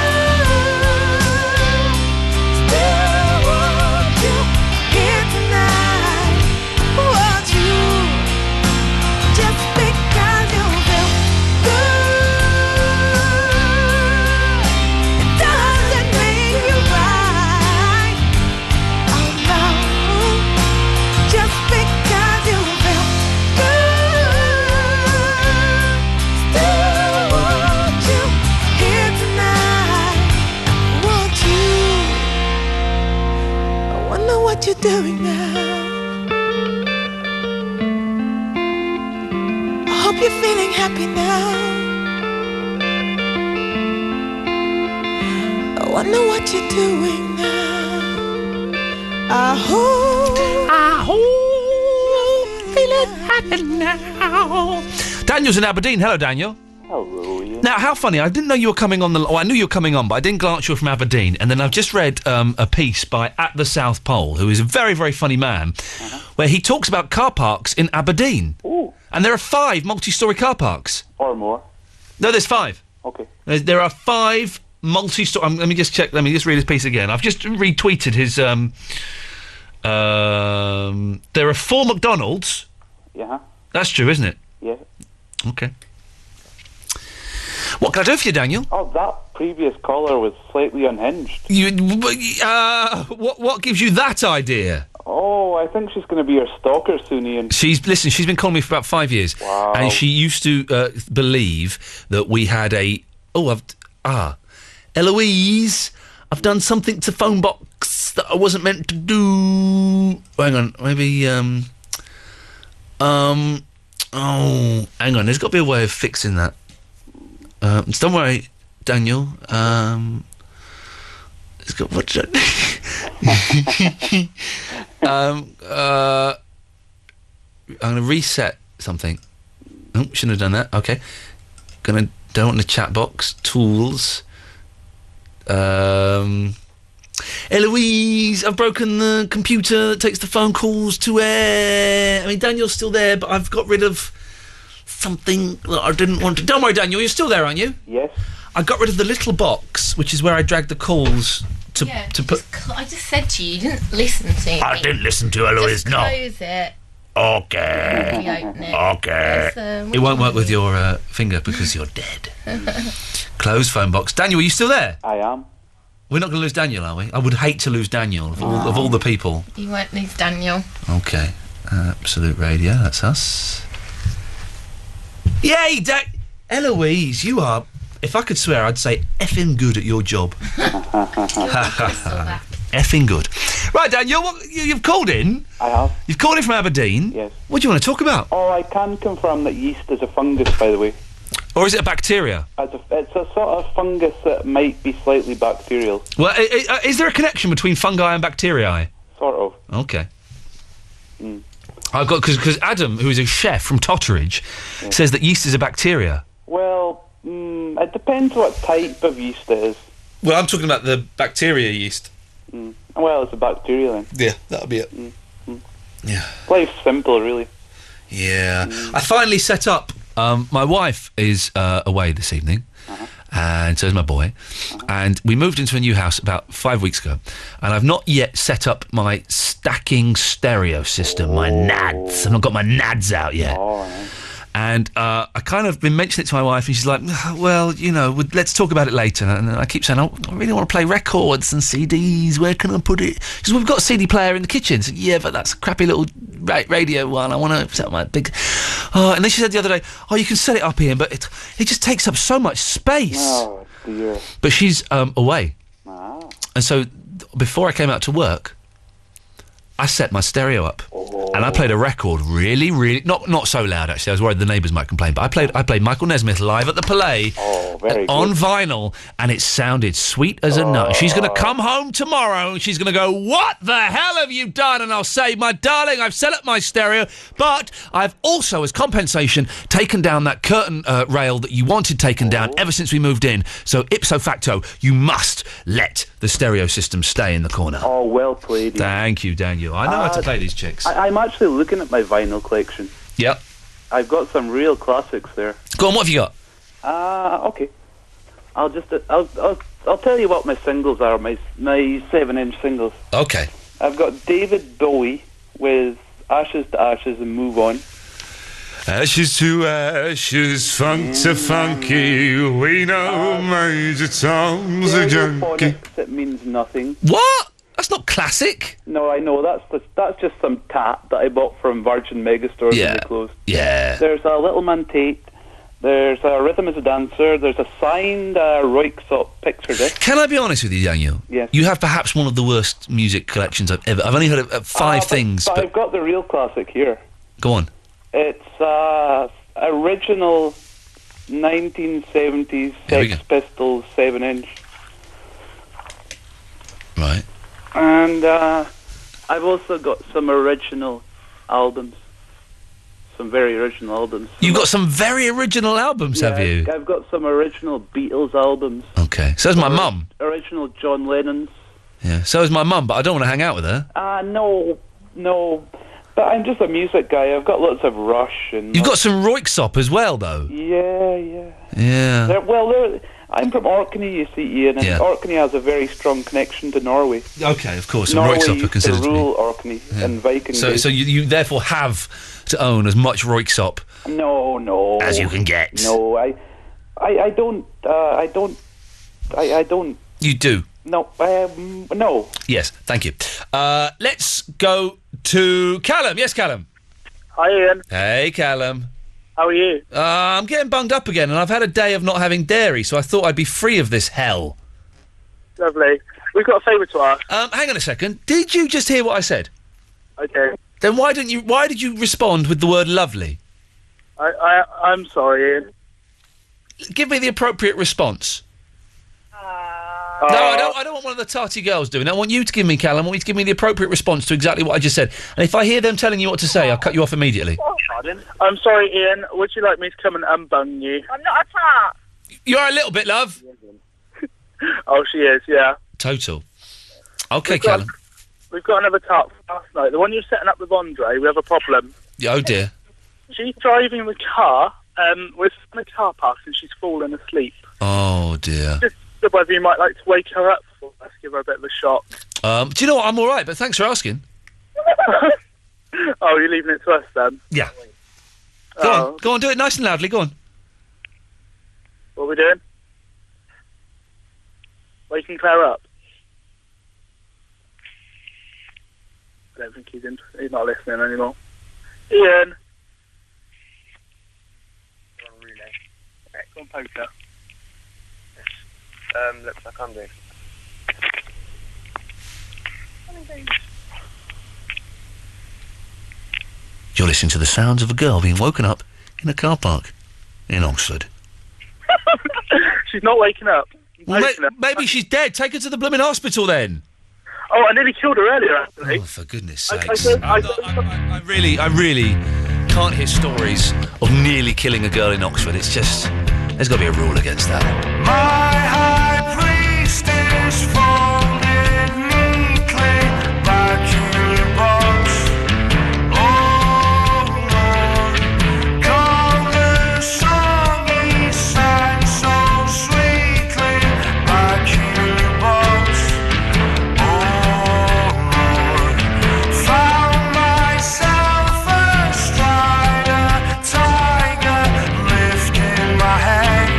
still want you here tonight. Want you. Just because you feel good, it doesn't make you right. Oh no. Just because you feel good, still want you here tonight. Want you. I wonder what you're doing now. I hope you're feeling happy now. I wonder what you're doing now. I hope feeling happy now. Daniel's in Aberdeen. Hello, Daniel. Hello, Iain. Now, how funny. I didn't know you were coming on the... Oh, I knew you were coming on, but I didn't glance you were from Aberdeen. And then I've just read a piece by At the South Pole, who is a very, very funny man, where he talks about car parks in Aberdeen. Ooh. And there are 5 multi-storey car parks. Or more. No, there's 5. Okay. There are 5 multi-storey... let me just check. Let me just read his piece again. I've just retweeted his... there are 4 McDonald's. Yeah. That's true, isn't it? Yeah. Okay. What can I do for you, Daniel? Oh, that previous caller was slightly unhinged. What gives you that idea? Oh, I think she's going to be your stalker soon, Ian. She's been calling me for about 5 years. Wow. And she used to believe that we had Eloise, I've done something to phone box that I wasn't meant to do. Hang on, maybe, hang on, there's got to be a way of fixing that. Don't worry, Daniel. It's got what? I'm going to reset something. Oh, shouldn't have done that. Okay. Don't want the chat box. Tools. Eloise, I've broken the computer that takes the phone calls to air. I mean, Daniel's still there, but I've got rid of something that I didn't want to... Don't worry, Daniel, you're still there, aren't you? Yes. I got rid of the little box, which is where I drag the calls to put... I just said to you, you didn't listen to me. I didn't listen to Eloise, just no. close it. Okay. Open it. Okay. Yes, It won't work with your finger because you're dead. Close phone box. Daniel, are you still there? I am. We're not going to lose Daniel, are we? I would hate to lose Daniel of all the people. You won't lose Daniel. Okay. Absolute Radio, that's us. Yay, Eloise, you are... If I could swear, I'd say effing good at your job. Effing good. Right, Daniel, you've called in. I have. You've called in from Aberdeen. Yes. What do you want to talk about? Oh, I can confirm that yeast is a fungus, by the way. Or is it a bacteria? It's a sort of fungus that might be slightly bacterial. Well, is there a connection between fungi and bacteria? Sort of. Okay. I've got... Because Adam, who is a chef from Totteridge, says that yeast is a bacteria. Well, it depends what type of yeast it is. Well, I'm talking about the bacteria yeast. Well, it's a bacteria then. Yeah, that'll be it. Yeah. Life's simple, really. Yeah. I finally set up... my wife is away this evening, and so is my boy. And we moved into a new house about 5 weeks ago, and I've not yet set up my stacking stereo system, my NADs. I've not got my NADs out yet. And I kind of been mentioning it to my wife, and she's like, well, you know, let's talk about it later. And I keep saying, I really want to play records and CDs. Where can I put it? She says, we've got a CD player in the kitchen. So, yeah, but that's a crappy little radio one. I want to set up my big... and then she said the other day, you can set it up, Ian, but it just takes up so much space. Oh, dear. But she's away. And so before I came out to work, I set my stereo up, and I played a record really, really... Not so loud, actually. I was worried the neighbours might complain, but I played Michael Nesmith live at the Palais on vinyl, and it sounded sweet as a nut. She's going to come home tomorrow, and she's going to go, what the hell have you done? And I'll say, my darling, I've set up my stereo, but I've also, as compensation, taken down that curtain rail that you wanted taken down ever since we moved in. So, ipso facto, you must let the stereo system stay in the corner. Oh, well played. Thank you, Daniel. I know how to play these chicks. I'm actually looking at my vinyl collection. Yep. I've got some real classics there. Go on, what have you got? Okay. I'll tell you what my singles are, my 7-inch singles. Okay. I've got David Bowie with Ashes to Ashes and Move On. Ashes to ashes, funk to funky, we know Major Tom's a junkie. It means nothing. What? That's not classic. No, I know. That's just some tat that I bought from Virgin Megastore when they closed. Yeah. There's a Little Man Tate. There's a Rhythm is a Dancer. There's a signed Royksop picture disc. Can I be honest with you, Daniel? Yes. You have perhaps one of the worst music collections I've ever... I've only heard of 5 things, but I've got the real classic here. Go on. It's original 1970s Sex Pistols 7-inch. Right. And I've also got some original albums. Some very original albums. You've got some very original albums, have you? I've got some original Beatles albums. Okay. So has my mum. Original John Lennon's. Yeah. So has my mum, but I don't want to hang out with her. No. But I'm just a music guy. I've got lots of Rush and... You've got some Roixop as well, though. Yeah. Yeah. I'm from Orkney, you see, Ian, and Orkney has a very strong connection to Norway. Okay, of course. Norway Roixop are used considered to rule Orkney and Viking days. So you therefore have to own as much Roixop No. as you can get. No, I don't. I don't. You do. No, no. Yes, thank you. Let's go to Callum. Yes, Callum. Hi, Ian. Hey, Callum. How are you? I'm getting bunged up again, and I've had a day of not having dairy, so I thought I'd be free of this hell. Lovely. We've got a favour to ask. Hang on a second. Did you just hear what I said? Okay. Then why did you respond with the word lovely? I'm sorry, Ian. Give me the appropriate response. No, I don't want one of the tarty girls doing it. I want you to give me, Callum. I want you to give me the appropriate response to exactly what I just said. And if I hear them telling you what to say, I'll cut you off immediately. I'm sorry, Ian. Would you like me to come and unbung you? I'm not a tart. You are a little bit, love. Oh, she is, yeah. Total. Okay, Callum. We've got another tart from last night. The one you're setting up with Andre, we have a problem. Oh, dear. She's driving the car. We're in a car park and she's fallen asleep. Oh, dear. Just whether you might like to wake her up for us, give her a bit of a shock. Do you know what? I'm all right, but thanks for asking. Oh, you're leaving it to us then? Yeah. Go on, do it nice and loudly. Go on. What are we doing? Waking Claire up? I don't think he's not listening anymore. Ian! Go on, poker. Looks like I'm doing. You're listening to the sounds of a girl being woken up in a car park in Oxford. She's not waking up. Well, maybe she's dead. Take her to the blooming hospital then. Oh, I nearly killed her earlier, actually. Oh, for goodness sakes. I really can't hear stories of nearly killing a girl in Oxford. It's just... There's got to be a rule against that. My high priest is folded neatly back in your box. Oh Lord, call the song he sang so sweetly back in your box. Oh Lord, found myself astride a tiger, lifting my head.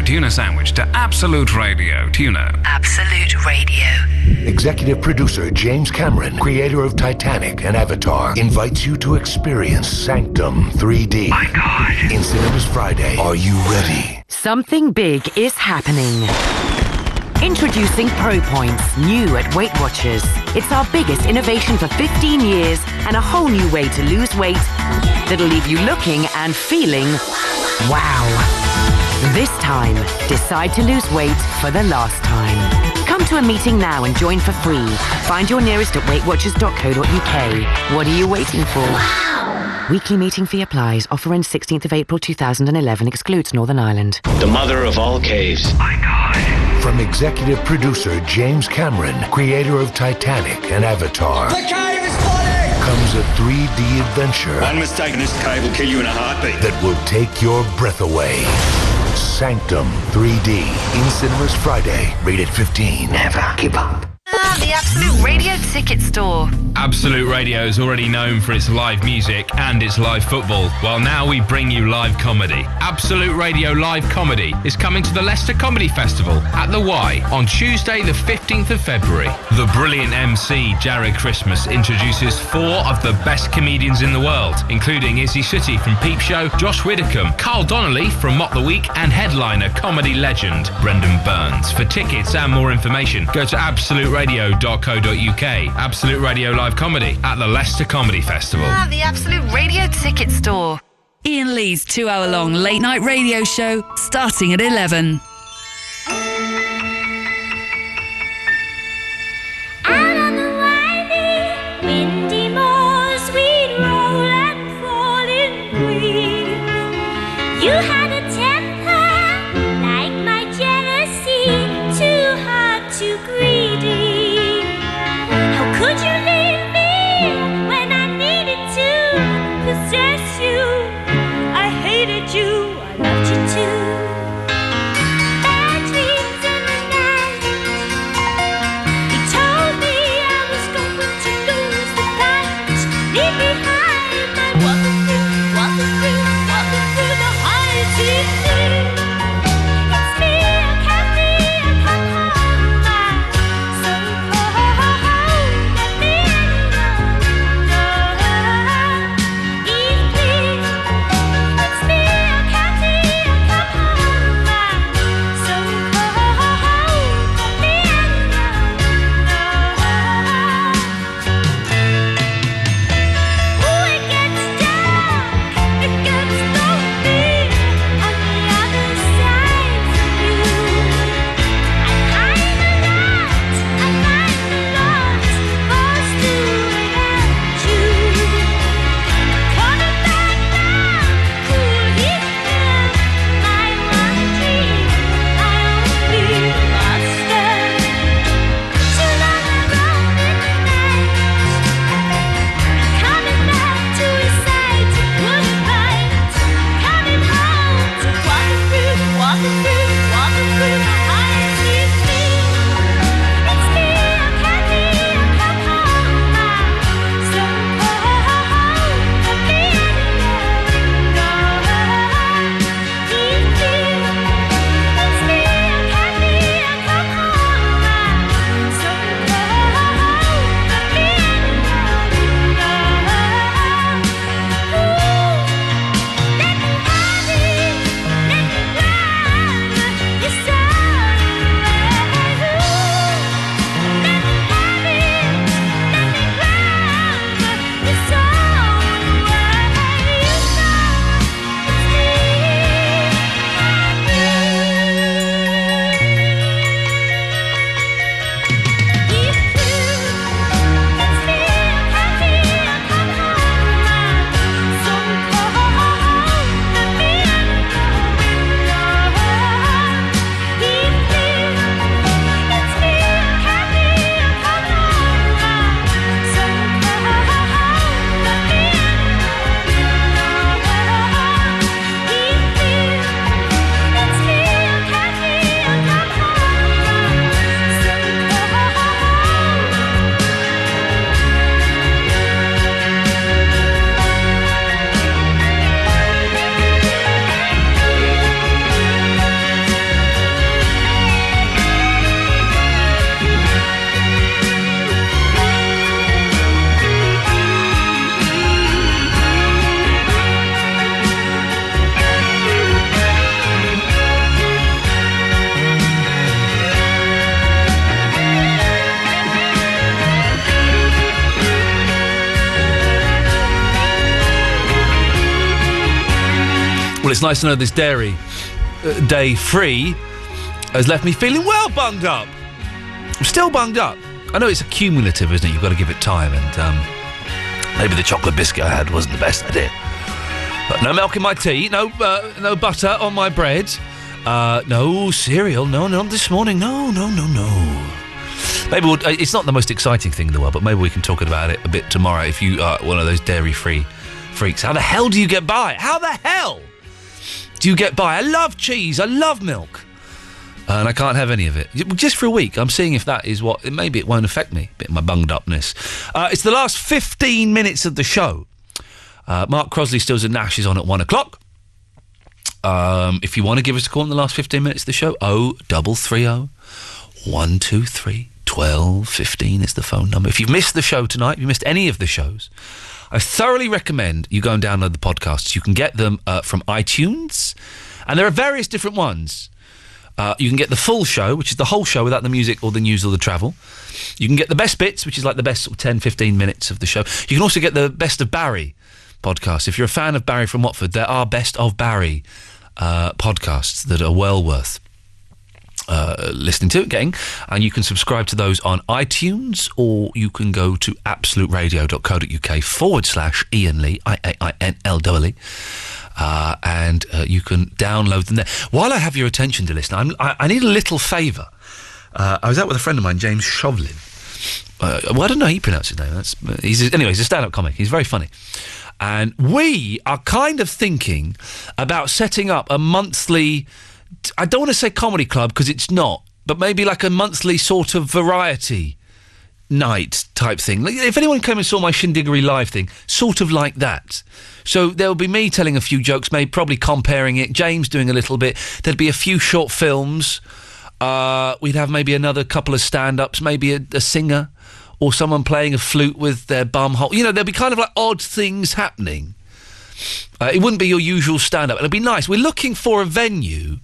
tuna sandwich to Absolute Radio. Tuna. Absolute Radio. Executive producer James Cameron, creator of Titanic and Avatar, invites you to experience Sanctum 3D. My God. In cinemas Friday. Are you ready? Something big is happening. Introducing Pro Points, new at Weight Watchers. It's our biggest innovation for 15 years and a whole new way to lose weight that'll leave you looking and feeling wow. This time, decide to lose weight for the last time. Come to a meeting now and join for free. Find your nearest at weightwatchers.co.uk. What are you waiting for? Wow. Weekly meeting fee applies. Offer ends 16th of April 2011. Excludes Northern Ireland. The mother of all caves. My God. From executive producer James Cameron, creator of Titanic and Avatar. The cave is flooding! Comes a 3D adventure. One mistake in this cave will kill you in a heartbeat. That will take your breath away. Sanctum 3D. In cinemas Friday. Rated 15. Never give up. The Absolute Radio Ticket Store. Absolute Radio is already known for its live music and its live football, while now we bring you live comedy. Absolute Radio Live Comedy is coming to the Leicester Comedy Festival at the Y on Tuesday the 15th of February. The brilliant MC Jared Christmas introduces 4 of the best comedians in the world, including Izzy Sooty from Peep Show, Josh Widdicombe, Carl Donnelly from Mock the Week, and headliner comedy legend Brendan Burns. For tickets and more information, go to absoluteradio.co.uk. Absolute Radio Live Comedy at the Leicester Comedy Festival. The Absolute Radio Ticket Store. Iain Lee's 2-hour-long late-night radio show starting at 11. Out on the windy, windy moors, we'd roll and fall in breeze. You had a temper like my jealousy, too hard, too greedy. How could you leave me when I needed to possess you? I hated you, I loved you too. it's nice to know this dairy day free has left me feeling well bunged up. I'm still bunged up. I know it's accumulative, isn't it? You've got to give it time, and maybe the chocolate biscuit I had wasn't the best idea. But no milk in my tea, no butter on my bread, no cereal, no, not this morning, no. Maybe it's not the most exciting thing in the world, but maybe we can talk about it a bit tomorrow if you are one of those dairy-free freaks. How the hell do you get by? How the hell do you get by? I love cheese, I love milk. And I can't have any of it. Just for a week. I'm seeing if that is what... Maybe it won't affect me. A bit of my bunged upness. It's the last 15 minutes of the show. Mark Crosley, Stills and Nash is on at 1 o'clock. If you want to give us a call in the last 15 minutes of the show, 0330 123 1215 is the phone number. If you've missed the show tonight, if you missed any of the shows, I thoroughly recommend you go and download the podcasts. You can get them from iTunes, and there are various different ones. You can get the full show, which is the whole show without the music or the news or the travel. You can get the best bits, which is like the best 10, 15 minutes of the show. You can also get the Best of Barry podcast. If you're a fan of Barry from Watford, there are Best of Barry podcasts that are well worth listening to, getting, and you can subscribe to those on iTunes, or you can go to absoluteradio.co.uk/Iain Lee, IAINLEE. And you can download them there. While I have your attention, dear listener, I need a little favour. I was out with a friend of mine, James Shovlin. Well, I don't know how you pronounce his name. He's a stand-up comic. He's very funny. And we are kind of thinking about setting up a monthly... I don't want to say comedy club, because it's not, but maybe like a monthly sort of variety night type thing. Like, if anyone came and saw my Shindiggery live thing, sort of like that. So there'll be me telling a few jokes, maybe probably comparing it, James doing a little bit. There'd be a few short films. We'd have maybe another couple of stand-ups, maybe a singer or someone playing a flute with their bum hole. You know, there'll be kind of like odd things happening. It wouldn't be your usual stand-up. It'd be nice. We're looking for a venue,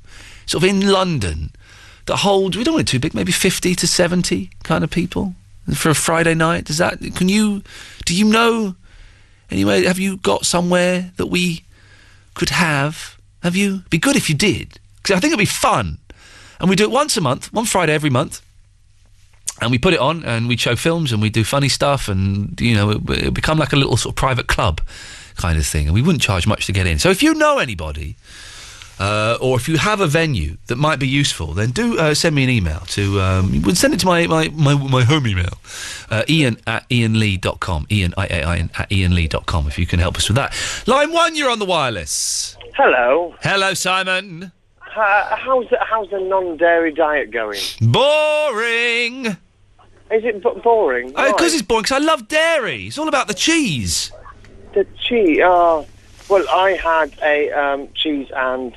sort of in London, that holds, we don't want it too big, maybe 50 to 70 kind of people for a Friday night. Do you know... Anyway, have you got somewhere that we could have? Have you? It'd be good if you did, because I think it'd be fun. And we do it once a month, one Friday every month, and we put it on, and we show films, and we do funny stuff, and, you know, it'll become like a little sort of private club kind of thing, and we wouldn't charge much to get in. So if you know anybody, or if you have a venue that might be useful, then do send me an email to... send it to my home email, Iain@iainlee.com, Iain, IAIN, @iainlee.com, if you can help us with that. Line 1, you're on the wireless. Hello. Hello, Simon. How's the non-dairy diet going? Boring. Is it boring? Because it's boring, because I love dairy. It's all about the cheese. The cheese, well, I had a cheese and...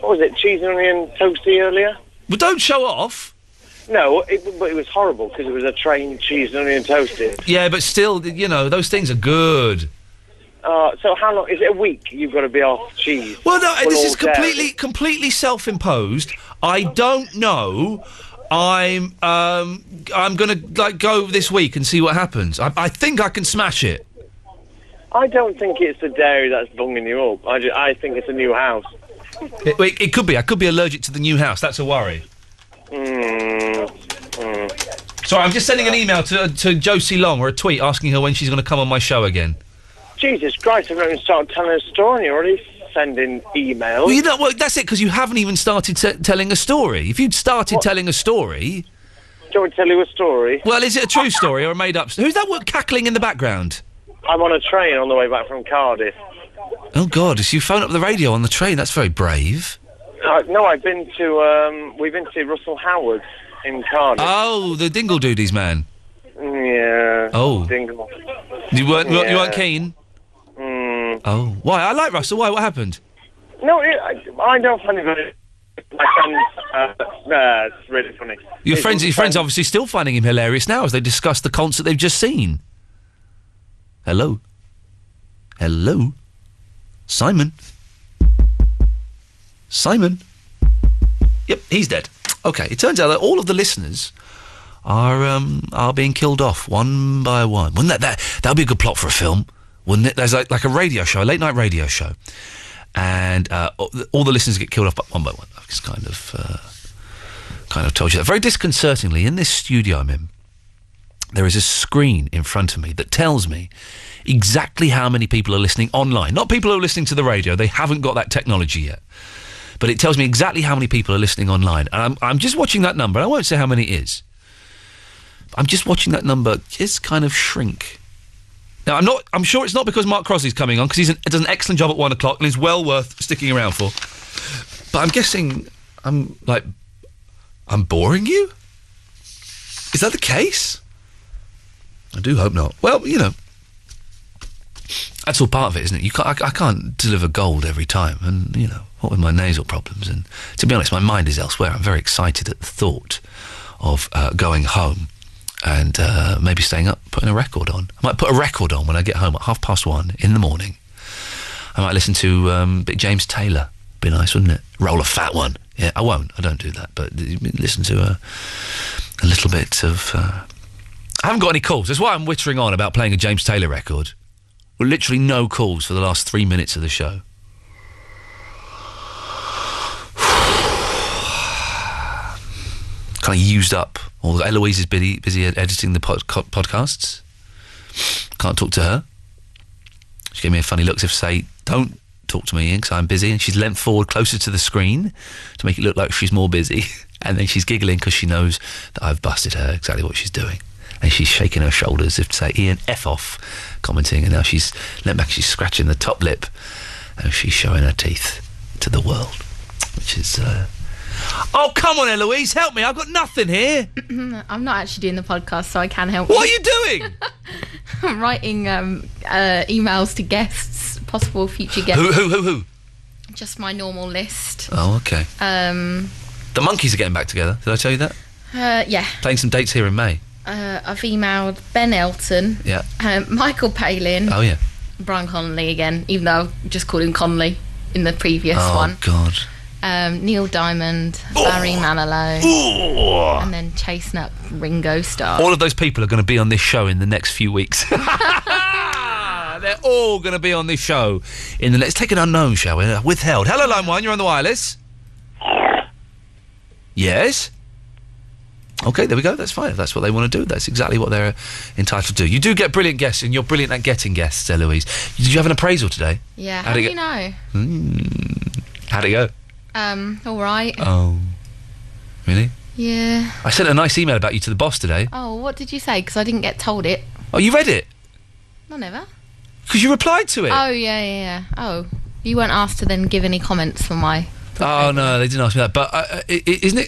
What was it, cheese and onion toasty earlier? Well, don't show off. No, but it was horrible, because it was a trained cheese and onion toasted. Yeah, but still, you know, those things are good. So how long... Is it a week you've got to be off cheese? Well, no, this is completely self-imposed. I don't know. I'm going to, like, go this week and see what happens. I think I can smash it. I don't think it's the dairy that's bunging you up. I think it's a new house. It could be. I could be allergic to the new house. That's a worry. Sorry, I'm just sending an email to Josie Long, or a tweet asking her when she's going to come on my show again. Jesus Christ, I've not even started telling a story and you're already sending emails. Well, that's it, because you haven't even started telling a story. If you'd started telling a story... Do you want me to tell you a story? Well, is it a true story or a made-up story? Who's that cackling in the background? I'm on a train on the way back from Cardiff. Oh, God, so you phone up the radio on the train. That's very brave. No, we've been to see Russell Howard in Cardiff. Oh, the Dingle Doodies man. Yeah. Oh. Dingle. You weren't keen? Oh. Why? I like Russell. Why? What happened? No, I don't find it very... My friends... it's really funny. Your friends obviously still finding him hilarious now as they discuss the concert they've just seen. Hello? Hello? Simon? Simon? Yep, he's dead. Okay, it turns out that all of the listeners are being killed off one by one. Wouldn't that'd be a good plot for a film, wouldn't it? There's like a radio show, a late night radio show, and all the listeners get killed off one by one. I've just kind of told you that. Very disconcertingly, in this studio I'm in, there is a screen in front of me that tells me exactly how many people are listening online. Not people who are listening to the radio. They haven't got that technology yet. But it tells me exactly how many people are listening online. And I'm just watching that number. I won't say how many it is. I'm just watching that number just kind of shrink. Now, I'm sure it's not because Mark Crosley's coming on, because he does an excellent job at 1 o'clock and is well worth sticking around for. But I'm guessing I'm boring you? Is that the case? I do hope not. Well, you know, that's all part of it, isn't it? I can't deliver gold every time, and, you know, what with my nasal problems. And to be honest, my mind is elsewhere. I'm very excited at the thought of going home and maybe staying up, putting a record on. I might put a record on when I get home at 1:30 in the morning. I might listen to bit James Taylor. Be nice, wouldn't it? Roll a fat one. Yeah, I won't. I don't do that. But listen to a little bit of... I haven't got any calls. That's why I'm whittering on about playing a James Taylor record. Well, literally no calls for the last 3 minutes of the show. Kind of used up. Eloise is busy editing the podcasts. Can't talk to her. She gave me a funny look as if to say, don't talk to me, Ian, because I'm busy. And she's leant forward closer to the screen to make it look like she's more busy. And then she's giggling because she knows that I've busted her exactly what she's doing. And she's shaking her shoulders as if to say, Ian, F off, commenting. And now she's leant back, she's scratching the top lip. And she's showing her teeth to the world. Which is... Oh, come on, Eloise, help me. I've got nothing here. I'm not actually doing the podcast, so I can help What are you doing? I'm writing emails to guests, possible future guests. Who? Just my normal list. Oh, okay. The Monkeys are getting back together. Did I tell you that? Yeah. Playing some dates here in May. I've emailed Ben Elton. Yeah. Michael Palin. Oh, yeah. Brian Connolly again, even though I've just called him Connolly in the previous one. Oh, God. Neil Diamond, Barry Manilow, and then chasing up Ringo Starr. All of those people are going to be on this show in the next few weeks. They're all going to be on this show in the next... Let's take an unknown, shall we? Withheld. Hello, Line 1, you're on the wireless. Yes? OK, there we go. That's fine. If that's what they want to do, that's exactly what they're entitled to do. You do get brilliant guests, and you're brilliant at getting guests, Eloise. Did you have an appraisal today? Yeah, how do you know? How'd it go? All right. Oh. Really? Yeah. I sent a nice email about you to the boss today. Oh, what did you say? Because I didn't get told it. Oh, you read it? No, never. Because you replied to it. Oh, yeah. Oh, you weren't asked to then give any comments for my... Oh, no, they didn't ask me that. But isn't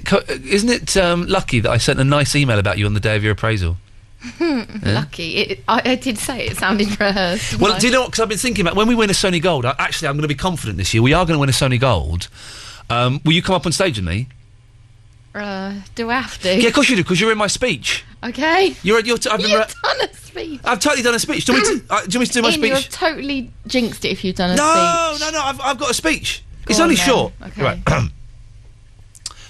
it lucky that I sent a nice email about you on the day of your appraisal? Lucky. I did say it sounded rehearsed. Well, do you know what? Because I've been thinking about when we win a Sony Gold. I'm going to be confident this year. We are going to win a Sony Gold. Will you come up on stage with me? Do I have to? Yeah, of course you do, because you're in my speech. Okay. You've done a speech. I've totally done a speech. Do you want me to do my Ian, speech? you've totally jinxed it if you've done a speech. No, I've got a speech. It's Go only on then. short. Okay. Right.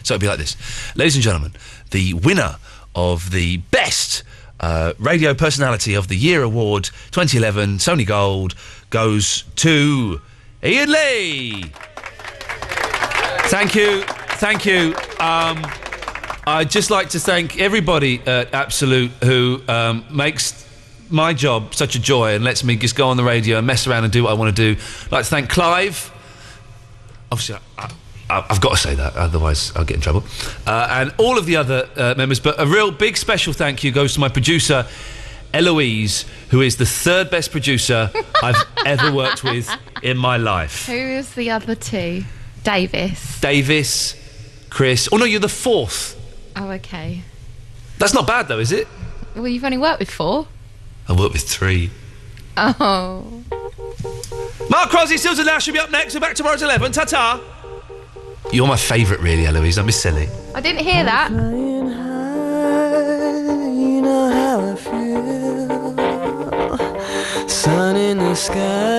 So it'll be like this. Ladies and gentlemen, the winner of the Best Radio Personality of the Year Award 2011 Sony Gold goes to Iain Lee. Thank you. I'd just like to thank everybody at Absolute who makes my job such a joy and lets me just go on the radio and mess around and do what I want to do. I'd like to thank Clive. Obviously, I've got to say that, otherwise I'll get in trouble. And all of the other members, but a real big special thank you goes to my producer, Eloise, who is the third best producer I've ever worked with in my life. Who is the other two? Davis, Chris. Oh, no, you're the fourth. Oh, okay. That's not bad, though, is it? Well, you've only worked with 4. I've worked with 3. Oh. Mark Crosley, Stills and Nash should be up next. We're back tomorrow at 11. Ta-ta. You're my favourite, really, Eloise. Don't be silly. I didn't hear that. Flying high, you know how I feel. Sun in the sky.